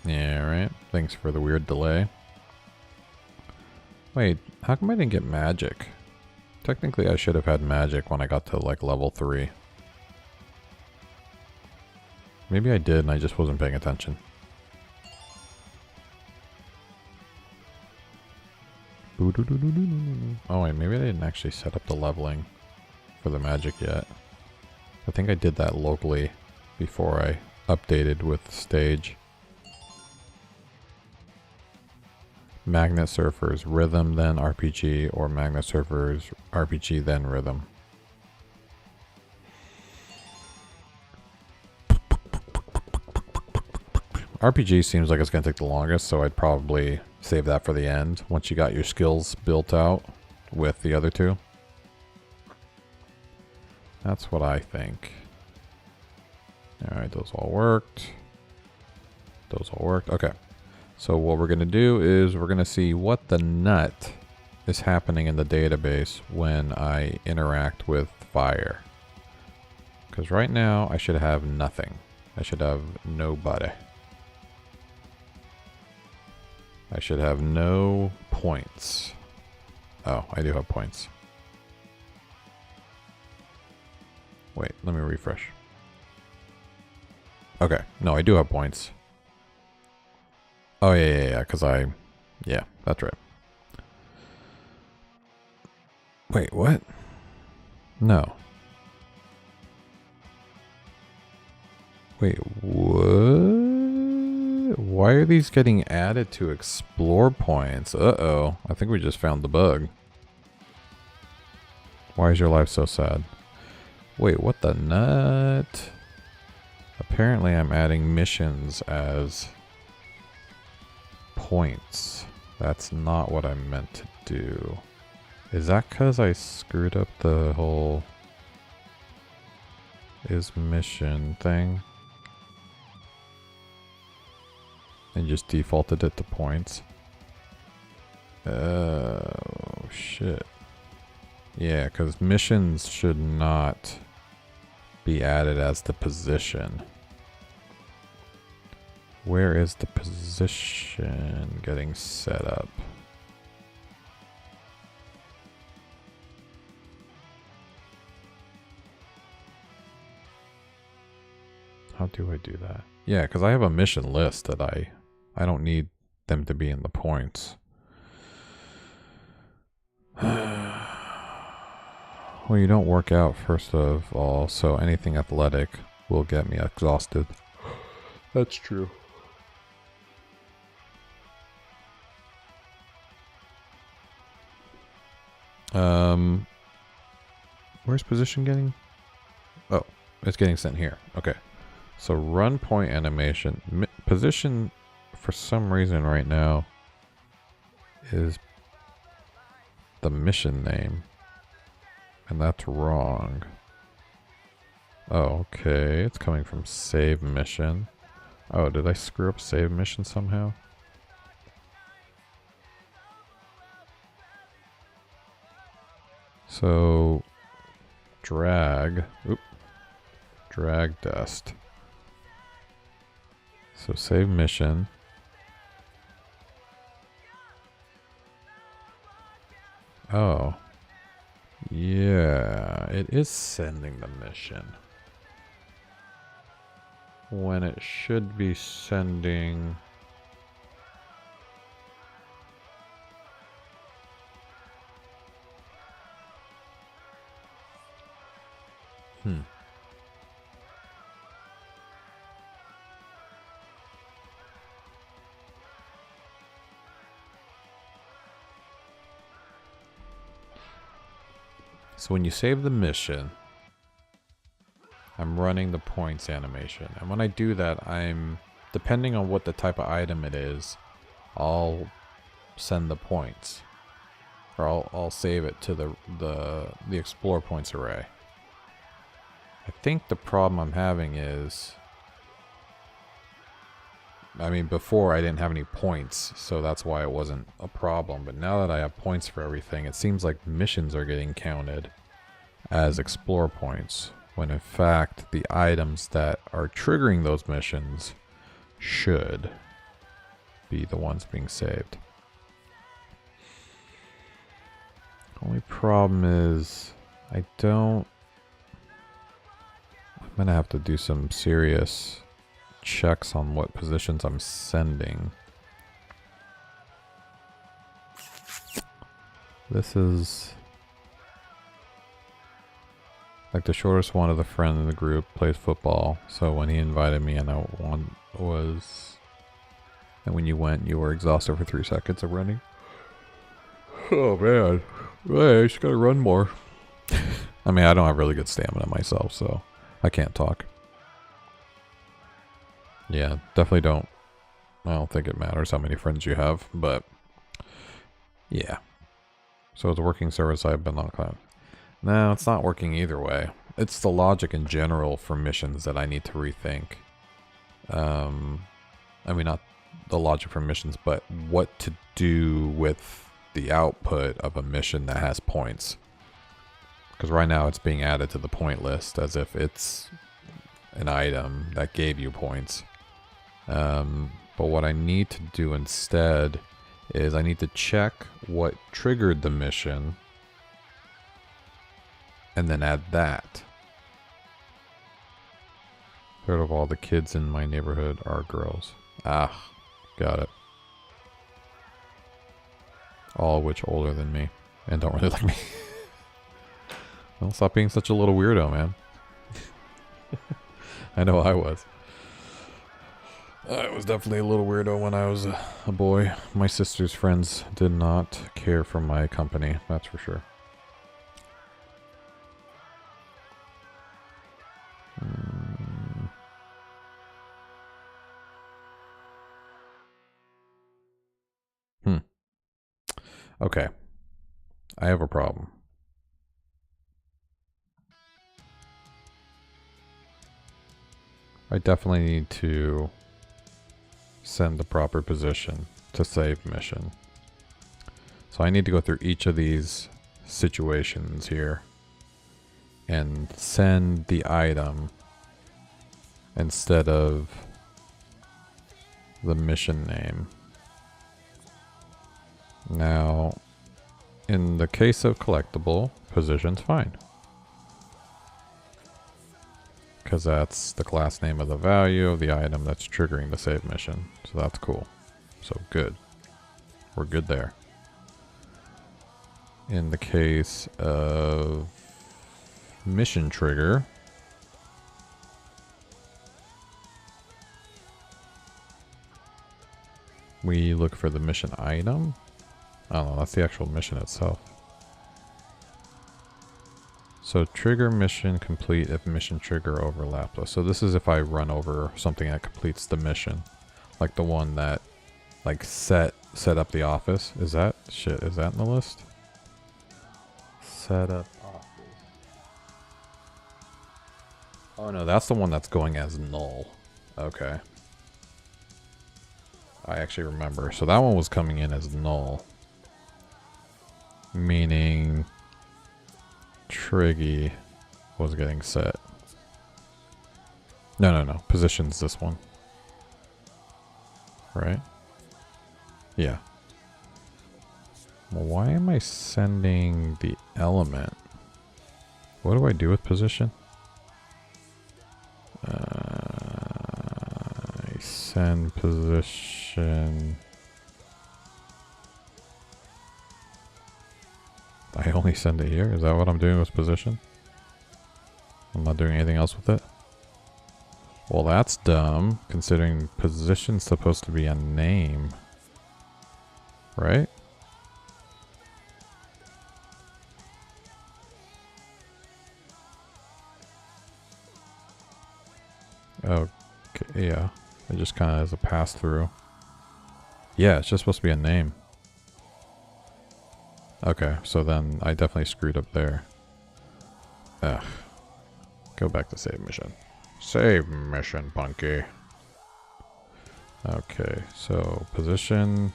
Yeah, right. Thanks for the weird delay. Wait, how come I didn't get magic? Technically, I should have had magic when I got to, like, level 3. Maybe I did and I just wasn't paying attention. Oh wait, maybe I didn't actually set up the leveling for the magic yet. I think I did that locally before I updated with stage. Magnet Surfers rhythm then RPG, or Magnet Surfers RPG then rhythm. RPG seems like it's going to take the longest, so I'd probably save that for the end once you got your skills built out with the other two. That's what I think. Alright, those all worked. Those all worked. Okay. So what we're going to do is we're going to see what the nut is happening in the database when I interact with fire. Because right now I should have nothing. I should have nobody. I should have no points. Oh, I do have points. Wait, let me refresh. Okay, no, I do have points. Oh, yeah, because yeah, that's right. Wait, what? No. Wait, what? Why are these getting added to explore points? Uh-oh, I think we just found the bug. Why is your life so sad? Wait, what the nut? Apparently I'm adding missions as points. That's not what I meant to do. Is that because I screwed up the whole is mission thing? And just defaulted it to points? Oh, shit. Yeah, because missions should not be added as the position. Where is the position getting set up? How do I do that? Yeah, because I have a mission list that I don't need them to be in the points. Well, you don't work out first of all, so anything athletic will get me exhausted. That's true. Where's position getting? Oh, it's getting sent here. Okay. So run point animation. Position, for some reason right now, is the mission name. And that's wrong. Oh, okay. It's coming from save mission. Oh, did I screw up save mission somehow? So drag dust. So save mission. Oh. Yeah, it is sending the mission. When it should be sending... So when you save the mission, I'm running the points animation. And when I do that, depending on what the type of item it is, I'll send the points. Or I'll save it to the explore points array. I think the problem I'm having is, I mean, before I didn't have any points, so that's why it wasn't a problem. But now that I have points for everything, it seems like missions are getting counted as explore points, when in fact the items that are triggering those missions should be the ones being saved. Only problem is I'm gonna have to do some serious checks on what positions I'm sending. This is Like the shortest one of the friend in the group plays football. So when he invited me, and I one was, and when you went, you were exhausted for 3 seconds of running. Oh man, hey, I just gotta run more. I mean, I don't have really good stamina myself, so I can't talk. Yeah, definitely don't. I don't think it matters how many friends you have, but yeah. So it's a working server side, but not cloud. No, it's not working either way. It's the logic in general for missions that I need to rethink. I mean, not the logic for missions, but what to do with the output of a mission that has points. Because right now it's being added to the point list as if it's an item that gave you points. But what I need to do instead is I need to check what triggered the mission and then add that. Third of all the kids in my neighborhood are girls. Ah, got it. All of which older than me and don't really like me. Well, stop being such a little weirdo, man. I know I was. I was definitely a little weirdo when I was a boy. My sister's friends did not care for my company, that's for sure. Okay. I have a problem. I definitely need to send the proper position to save mission. So I need to go through each of these situations here and send the item instead of the mission name. Now, in the case of collectible, position's fine. Because that's the class name of the value of the item that's triggering the save mission. So that's cool. So good. We're good there. In the case of mission trigger, we look for the mission item. I don't know, that's the actual mission itself. So trigger mission complete if mission trigger overlaps. So this is if I run over something that completes the mission. Like the one that like set up the office. Is that shit? Is that in the list? Set up office. Oh no, that's the one that's going as null. Okay. I actually remember. So that one was coming in as null. Meaning Triggy was getting set. No. Position's this one. Right? Yeah. Well, why am I sending the element? What do I do with position? I send position. I only send it here? Is that what I'm doing with position? I'm not doing anything else with it? Well, that's dumb, considering position's supposed to be a name. Right? Okay, yeah. It just kind of has a pass-through. Yeah, it's just supposed to be a name. Okay, so then I definitely screwed up there. Ugh. Go back to save mission. Save mission, Punky. Okay, so position.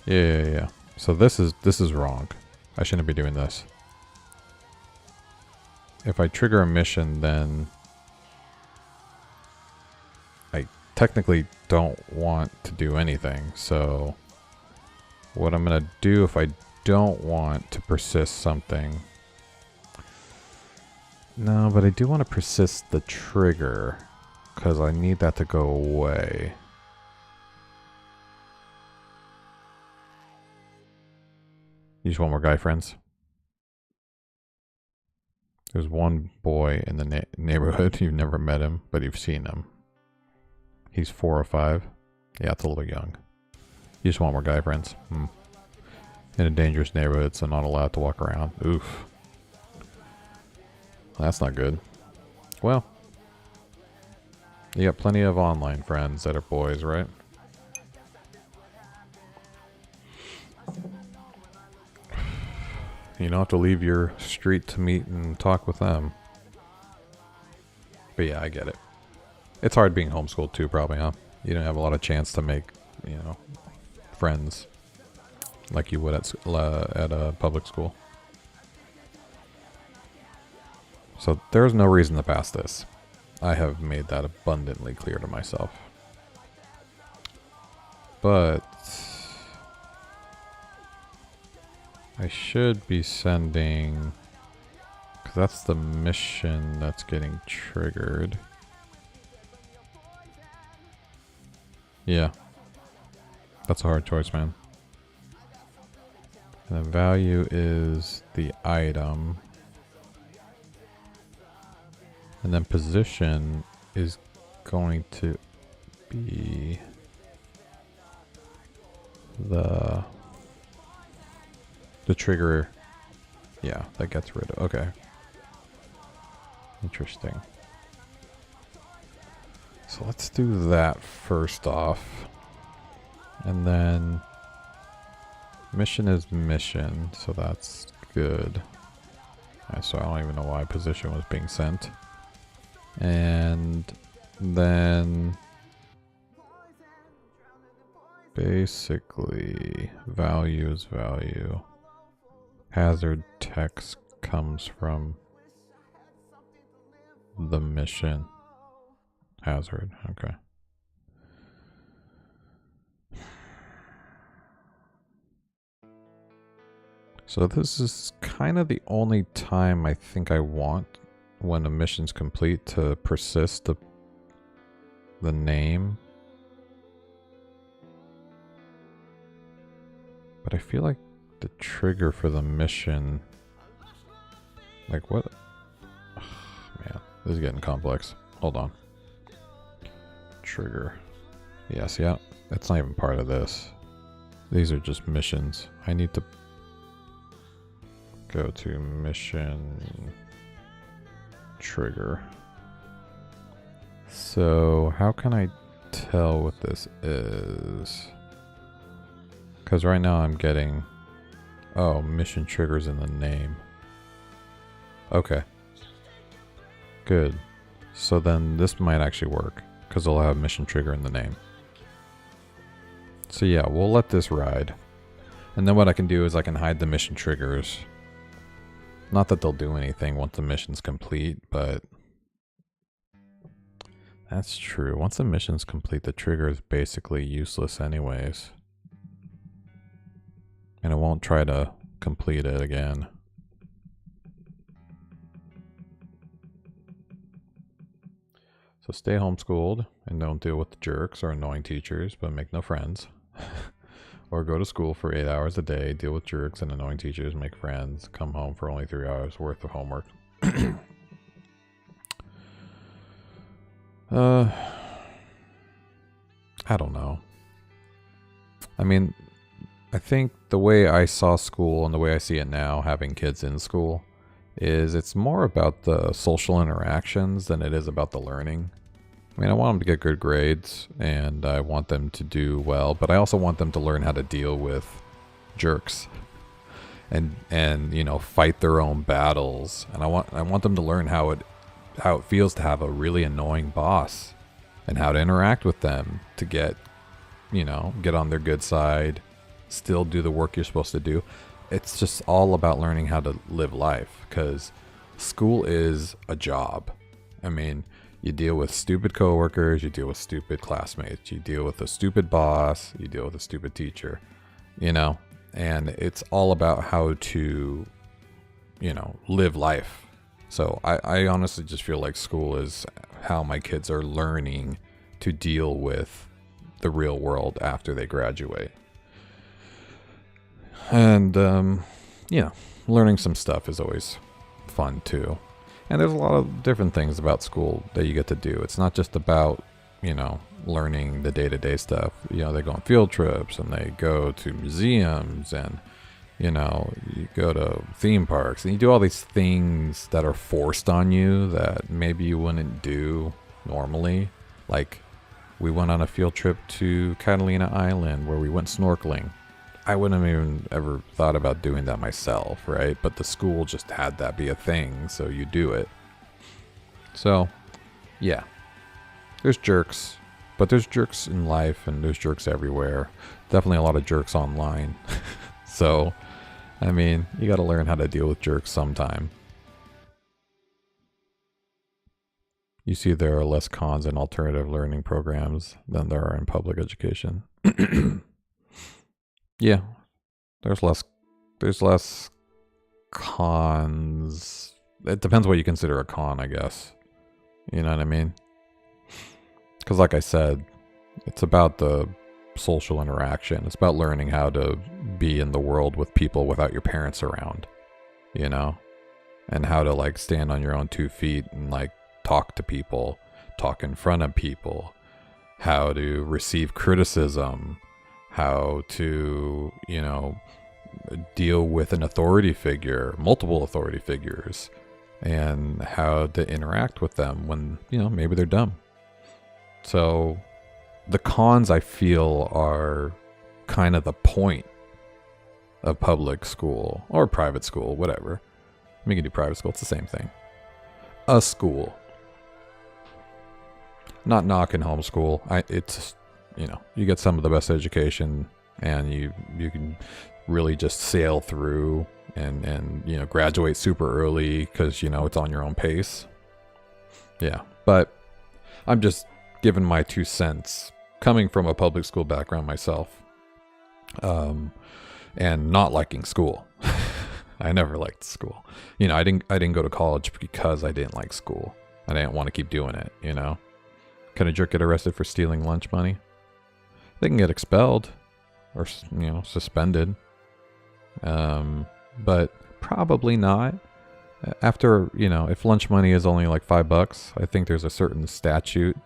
Yeah. So this is wrong. I shouldn't be doing this. If I trigger a mission, then I technically don't want to do anything. So what I'm gonna do if I don't want to persist something. No, but I do want to persist the trigger because I need that to go away. You just want more guy friends? There's one boy in the neighborhood. You've never met him, but you've seen him. He's 4 or 5. Yeah, it's a little young. You just want more guy friends. In a dangerous neighborhood, so not allowed to walk around. Oof. That's not good. Well, you got plenty of online friends that are boys, right? You don't have to leave your street to meet and talk with them. But yeah, I get it. It's hard being homeschooled too, probably, huh? You don't have a lot of chance to make, you know, friends like you would at a public school. So there's no reason to pass this. I have made that abundantly clear to myself. But I should be sending, because that's the mission that's getting triggered. Yeah. That's a hard choice, man. And the value is the item. And then position is going to be the trigger. Yeah, that gets rid of. Okay. Interesting. So let's do that first off. And then mission is mission, so that's good. So I don't even know why position was being sent. And then basically value is value. Hazard text comes from the mission. Hazard, okay. So this is kind of the only time I think I want when a mission's complete to persist the name. But I feel like the trigger for the mission, like what? Oh, man, this is getting complex. Hold on. Trigger. Yes, yeah, it's not even part of this. These are just missions. I need to go to mission trigger. So how can I tell what this is? Because right now I'm getting, oh, mission triggers in the name. Okay. Good. So then this might actually work because it'll have mission trigger in the name. So yeah, we'll let this ride. And then what I can do is I can hide the mission triggers. Not that they'll do anything once the mission's complete, but that's true. Once the mission's complete, the trigger is basically useless anyways. And it won't try to complete it again. So stay homeschooled and don't deal with the jerks or annoying teachers, but make no friends. Or go to school for 8 hours a day, deal with jerks and annoying teachers, make friends, come home for only 3 hours worth of homework. I don't know. I mean, I think the way I saw school and the way I see it now, having kids in school, is it's more about the social interactions than it is about the learning. I mean, I want them to get good grades and I want them to do well, but I also want them to learn how to deal with jerks and you know, fight their own battles. And I want them to learn how it feels to have a really annoying boss and how to interact with them to get, you know, get on their good side, still do the work you're supposed to do. It's just all about learning how to live life, because school is a job. I mean, you deal with stupid coworkers, you deal with stupid classmates, you deal with a stupid boss, you deal with a stupid teacher, you know, and it's all about how to, you know, live life. So I honestly just feel like school is how my kids are learning to deal with the real world after they graduate. And, you know, learning some stuff is always fun too. And there's a lot of different things about school that you get to do. It's not just about, learning the day-to-day stuff. They go on field trips and they go to museums and, you go to theme parks and you do all these things that are forced on you that maybe you wouldn't do normally. Like, we went on a field trip to Catalina Island where we went snorkeling. I wouldn't have even ever thought about doing that myself, right? But the school just had that be a thing, so you do it. So, yeah. There's jerks, but there's jerks in life and there's jerks everywhere. Definitely a lot of jerks online. So, I mean, you gotta learn how to deal with jerks sometime. You see there are less cons in alternative learning programs than there are in public education. Yeah, there's less cons. It depends what you consider a con, I guess. You know what I mean? Because like I said, it's about the social interaction. It's about learning how to be in the world with people without your parents around, and how to like stand on your own 2 feet and like talk to people, talk in front of people, how to receive criticism, how to, deal with an authority figure, multiple authority figures, and how to interact with them when, maybe they're dumb. So the cons, I feel, are kind of the point of public school or private school, whatever. We can do private school, it's the same thing. A school. Not knocking homeschool. It's you get some of the best education and you can really just sail through and graduate super early because it's on your own pace. Yeah, but I'm just giving my 2 cents coming from a public school background myself, and not liking school. I never liked school. I didn't go to college because I didn't like school. I didn't want to keep doing it. Can a jerk get arrested for stealing lunch money? They can get expelled or, suspended. But probably not. After, if lunch money is only like $5, I think there's a certain statute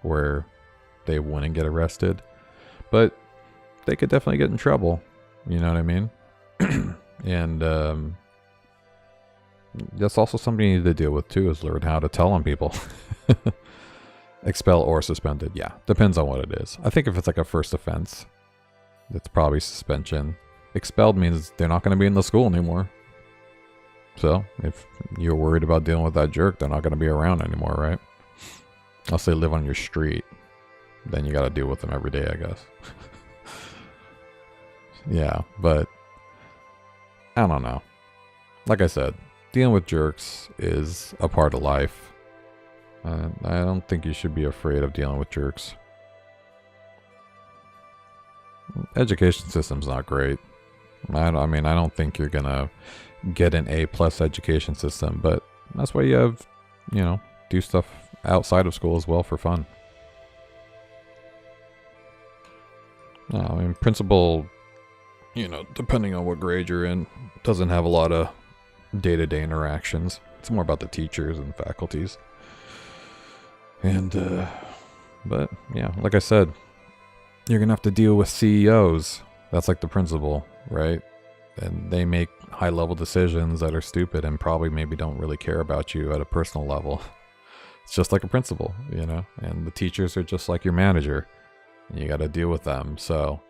where they wouldn't get arrested. But they could definitely get in trouble. You know what I mean? And that's also something you need to deal with too, is learn how to tell on people. Expel or suspended. Yeah, depends on what it is. I think if it's like a first offense, it's probably suspension. Expelled means they're not going to be in the school anymore. So if you're worried about dealing with that jerk, they're not going to be around anymore, right? Unless they live on your street, then you got to deal with them every day, I guess. Yeah, but I don't know. Like I said, dealing with jerks is a part of life. I don't think you should be afraid of dealing with jerks. Education system's not great. I don't think you're gonna get an A+ education system, but that's why you have, do stuff outside of school as well for fun. Principal, depending on what grade you're in, doesn't have a lot of day-to-day interactions. It's more about the teachers and faculties. And, but yeah, like I said, you're going to have to deal with CEOs. That's like the principal, right? And they make high level decisions that are stupid and probably maybe don't really care about you at a personal level. It's just like a principal, and the teachers are just like your manager. You got to deal with them. So,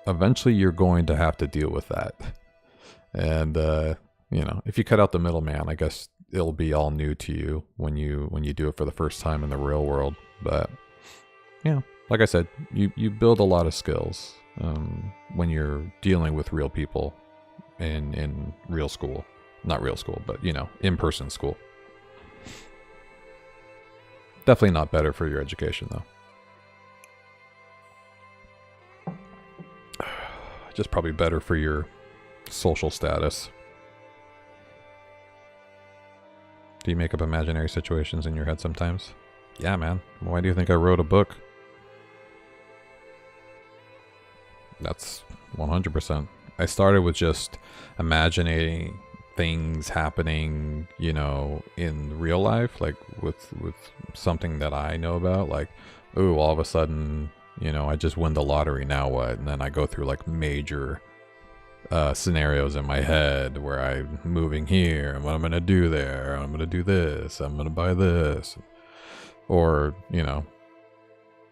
eventually you're going to have to deal with that. And, if you cut out the middleman, I guess it'll be all new to you when you do it for the first time in the real world. But yeah, like I said, you build a lot of skills when you're dealing with real people in real school. Not real school, but in-person school. Definitely not better for your education though. Just probably better for your social status. Do you make up imaginary situations in your head sometimes? Yeah, man. Why do you think I wrote a book? That's 100%. I started with just imagining things happening, you know, in real life, like with something that I know about, like, ooh, all of a sudden, you know, I just win the lottery, now what? And then I go through like major scenarios in my head where I'm moving here and what I'm gonna do there, I'm gonna do this, I'm gonna buy this. Or, you know,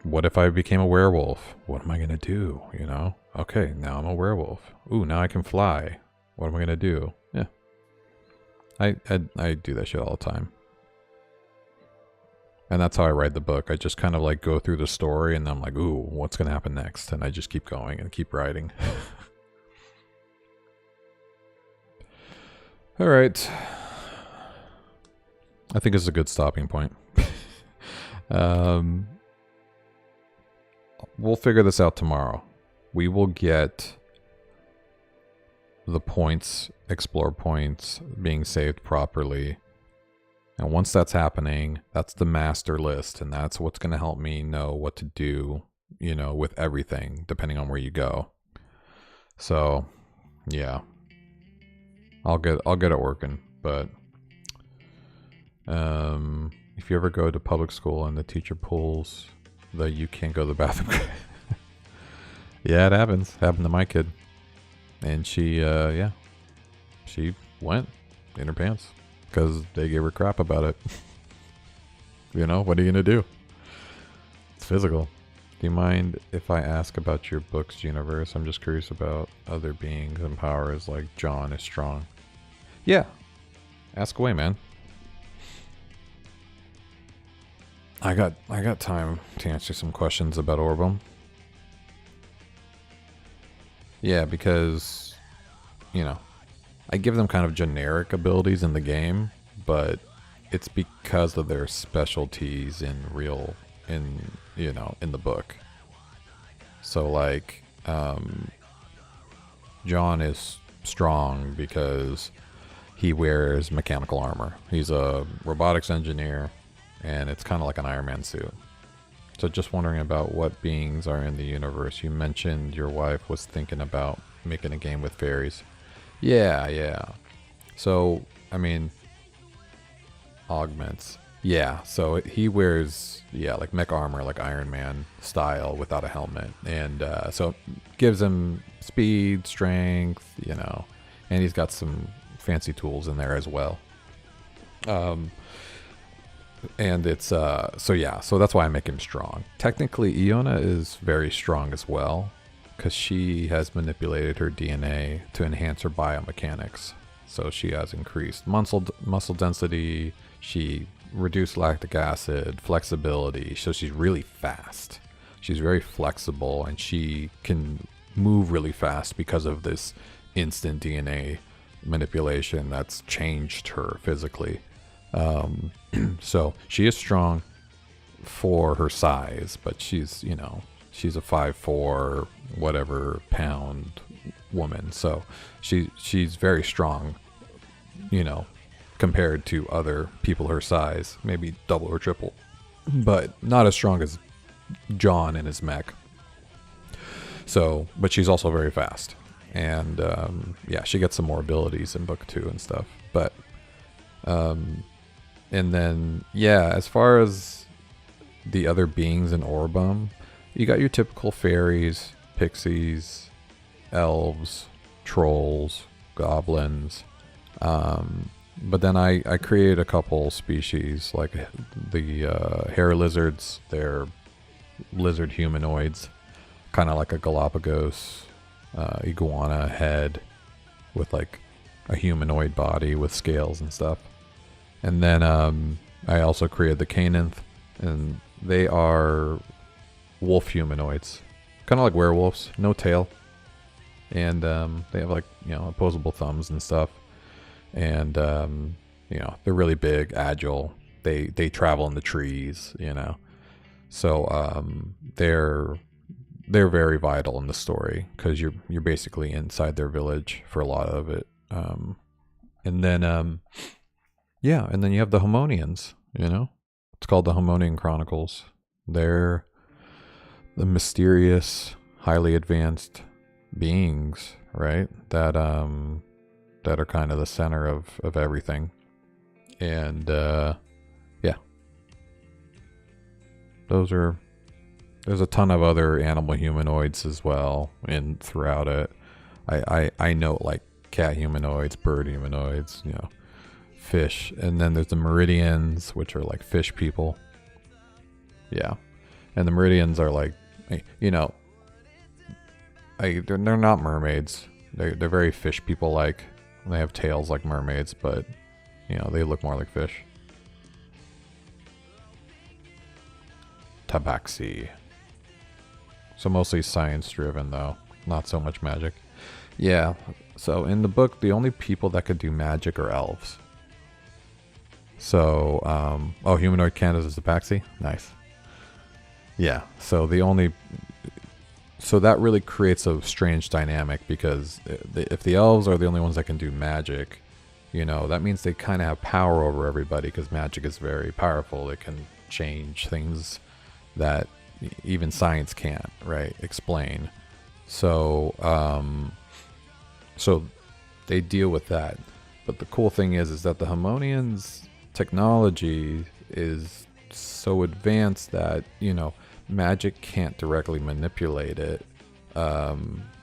what if I became a werewolf? What am I gonna do? You know? Okay, now I'm a werewolf. Ooh, now I can fly. What am I gonna do? Yeah. I do that shit all the time. And that's how I write the book. I just kind of like go through the story and I'm like, ooh, what's gonna happen next? And I just keep going and keep writing. All right. I think it's a good stopping point. We'll figure this out tomorrow. We will get the points, explore points, being saved properly. And once that's happening, that's the master list. And that's what's going to help me know what to do, you know, with everything, depending on where you go. So, yeah. I'll get it working. But if you ever go to public school and the teacher pulls the you can't go to the bathroom. Yeah, it happens. Happened to my kid. And she went in her pants because they gave her crap about it. You know, what are you going to do? It's physical. Do you mind if I ask about your book's universe? I'm just curious about other beings and powers like John is strong. Yeah. Ask away, man. I got time to answer some questions about Orbem. Yeah, because, you know, I give them kind of generic abilities in the game, but it's because of their specialties in the book. So like, John is strong because he wears mechanical armor. He's a robotics engineer, and it's kind of like an Iron Man suit. So just wondering about what beings are in the universe. You mentioned your wife was thinking about making a game with fairies. Yeah. So, I mean, augments. Yeah, so he wears, like mech armor, like Iron Man style without a helmet. And so it gives him speed, strength, you know, and he's got some fancy tools in there as well. And it's, so that's why I make him strong. Technically, Iona is very strong as well, because she has manipulated her DNA to enhance her biomechanics. So she has increased muscle density, she reduced lactic acid, flexibility, so she's really fast. She's very flexible, and she can move really fast because of this instant DNA manipulation that's changed her physically. So she is strong for her size, but she's a 5'4", whatever pound woman. So she's very strong, you know, compared to other people her size, maybe double or triple, but not as strong as John and his mech. So, but she's also very fast. And, she gets some more abilities in book 2 and stuff, but, and then, as far as the other beings in Orbem, you got your typical fairies, pixies, elves, trolls, goblins. But then I created a couple species, like the hair lizards. They're lizard humanoids, kind of like a Galapagos iguana head with like a humanoid body with scales and stuff. And then I also created the Canaanth, and they are wolf humanoids, kind of like werewolves, no tail, and they have like opposable thumbs and stuff, and they're really big, agile. They travel in the trees, so they're very vital in the story because you're basically inside their village for a lot of it, and then and then you have the Homonians. It's called the Homonian Chronicles. They're the mysterious, highly advanced beings, right? That that are kind of the center of everything. And yeah, there's a ton of other animal humanoids as well in throughout it. I know like cat humanoids, bird humanoids, you know, fish, and then there's the Meridians, which are like fish people. Yeah, and the Meridians are like, you know, they're not mermaids. They're very fish people like. They have tails like mermaids, but you know, they look more like fish. Tabaxi. So mostly science driven though, not so much magic. Yeah, so in the book, the only people that could do magic are elves. So, oh, humanoid Candace is Tabaxi? Nice. Yeah, so that really creates a strange dynamic, because if the elves are the only ones that can do magic, you know, that means they kind of have power over everybody, because magic is very powerful. It can change things that even science can't, right, explain. So, so they deal with that. But the cool thing is that the Harmonians' technology is so advanced that, you know, magic can't directly manipulate it.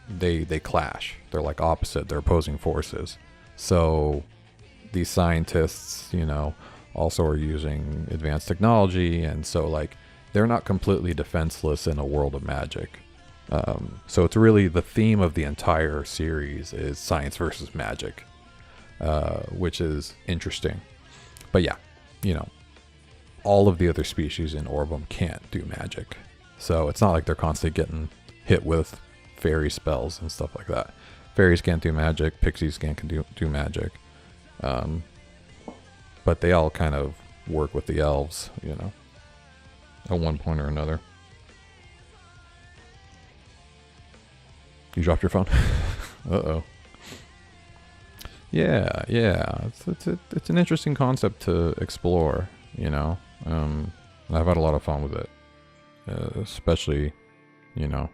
They clash. They're like opposite. They're opposing forces. So these scientists, you know, also are using advanced technology, and so like they're not completely defenseless in a world of magic. So it's really the theme of the entire series is science versus magic, which is interesting. But yeah, you know, all of the other species in Orbem can't do magic. So it's not like they're constantly getting hit with fairy spells and stuff like that. Fairies can't do magic, pixies can't do magic. But they all kind of work with the elves, you know, at one point or another. You dropped your phone? Uh-oh. Yeah. It's an interesting concept to explore, you know. I've had a lot of fun with it. Especially, you know,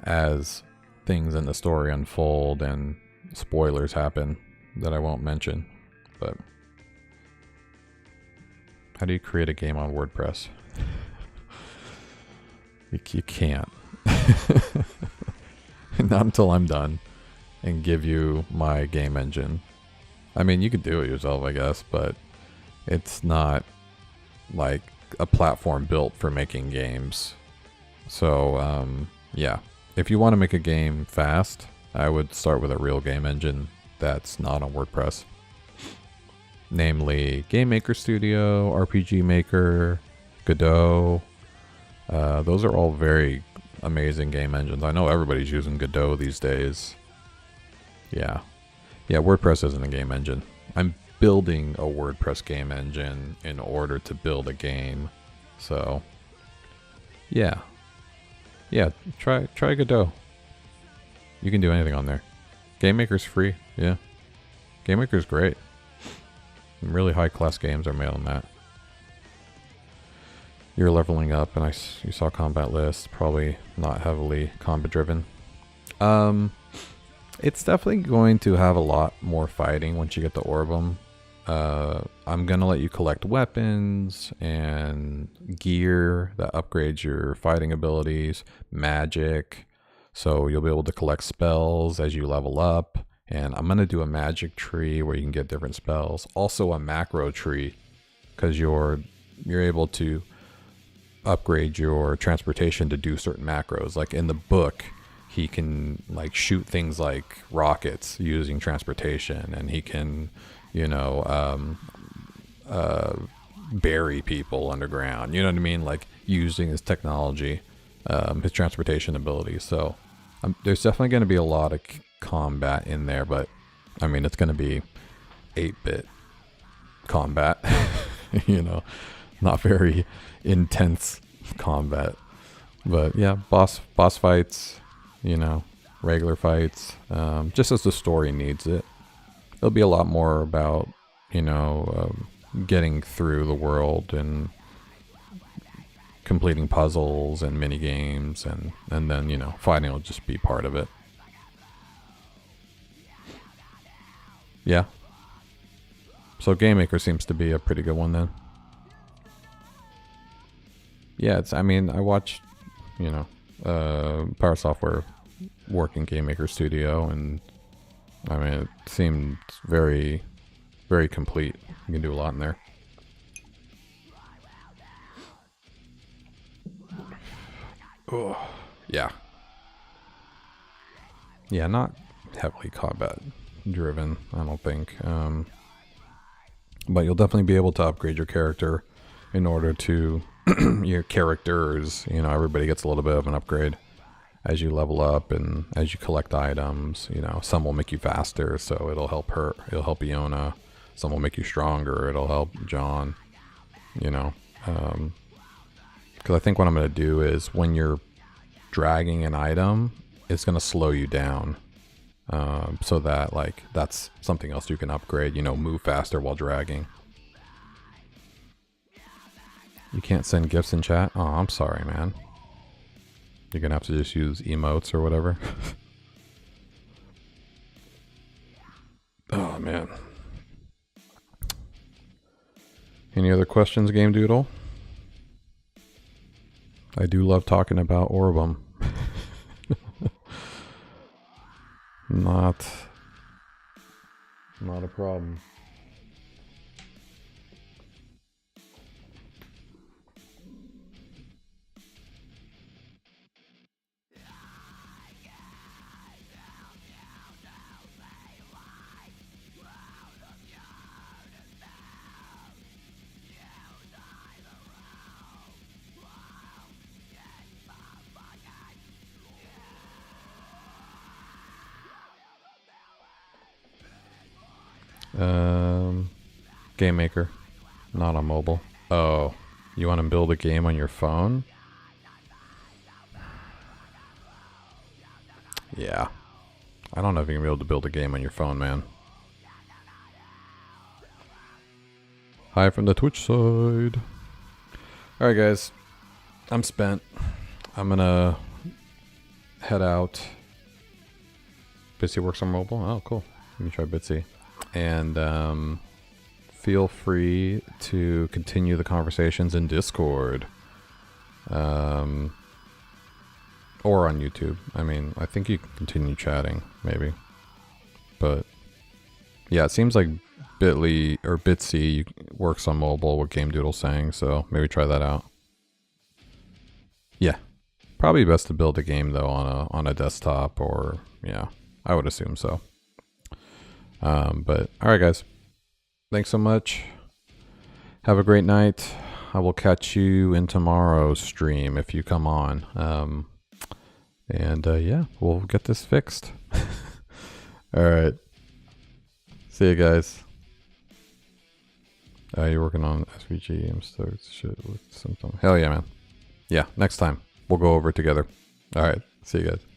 as things in the story unfold and spoilers happen that I won't mention. But how do you create a game on WordPress? You can't. Not until I'm done and give you my game engine. I mean, you could do it yourself, I guess, but it's not like a platform built for making games. So, yeah. If you want to make a game fast, I would start with a real game engine that's not on WordPress. Namely, Game Maker Studio, RPG Maker, Godot. Those are all very amazing game engines. I know everybody's using Godot these days. Yeah, WordPress isn't a game engine. I'm building a WordPress game engine in order to build a game. So, yeah, try Godot. You can do anything on there. Game Maker's free. Yeah, Game Maker's great. Really high class games are made on that. You're leveling up, and you saw combat list. Probably not heavily combat driven. It's definitely going to have a lot more fighting once you get to Orbem. I'm gonna let you collect weapons and gear that upgrades your fighting abilities, magic, so you'll be able to collect spells as you level up. And I'm gonna do a magic tree where you can get different spells. Also a macro tree, because you're able to upgrade your transportation to do certain macros. Like in the book, he can like shoot things like rockets using transportation, and he can, you know, bury people underground. You know what I mean? Like using his technology, his transportation abilities. So there's definitely going to be a lot of combat in there, but I mean, it's going to be 8-bit combat. You know, not very intense combat, but yeah, boss fights, you know, regular fights, just as the story needs it. It'll be a lot more about, you know, getting through the world and completing puzzles and mini games, and then, you know, fighting will just be part of it. Yeah. So Game Maker seems to be a pretty good one then. Yeah, I mean, I watched, you know, Power Software work in Game Maker Studio, and I mean, it seemed very, very complete. You can do a lot in there. Oh, yeah. Yeah, not heavily combat driven, I don't think. But you'll definitely be able to upgrade your character in order to your characters, you know, everybody gets a little bit of an upgrade as you level up and as you collect items. You know, some will make you faster, so it'll help her, it'll help Iona. Some will make you stronger, it'll help John, you know. Because I think what I'm going to do is when you're dragging an item, it's going to slow you down. So that, like, that's something else you can upgrade, you know, move faster while dragging. You can't send gifts in chat? Oh, I'm sorry, man. You're gonna have to just use emotes or whatever. Oh, man. Any other questions, Game Doodle? I do love talking about Orbem. Not a problem. Game Maker, not on mobile. Oh, you want to build a game on your phone? Yeah. I don't know if you're going to be able to build a game on your phone, man. Hi from the Twitch side. Alright, guys. I'm spent. I'm going to head out. Bitsy works on mobile? Oh, cool. Let me try Bitsy. And feel free to continue the conversations in Discord. Or on YouTube. I mean, I think you can continue chatting, maybe. But yeah, it seems like Bitly or Bitsy works on mobile, what Game Doodle's saying, so maybe try that out. Yeah. Probably best to build a game though on a desktop, or yeah, I would assume so. But alright, guys. Thanks so much. Have a great night. I will catch you in tomorrow's stream if you come on. And yeah, we'll get this fixed. Alright. See you guys. You're working on SVG. I'm stoked. Shit with symptom. Hell yeah, man. Yeah, next time. We'll go over it together. Alright. See you guys.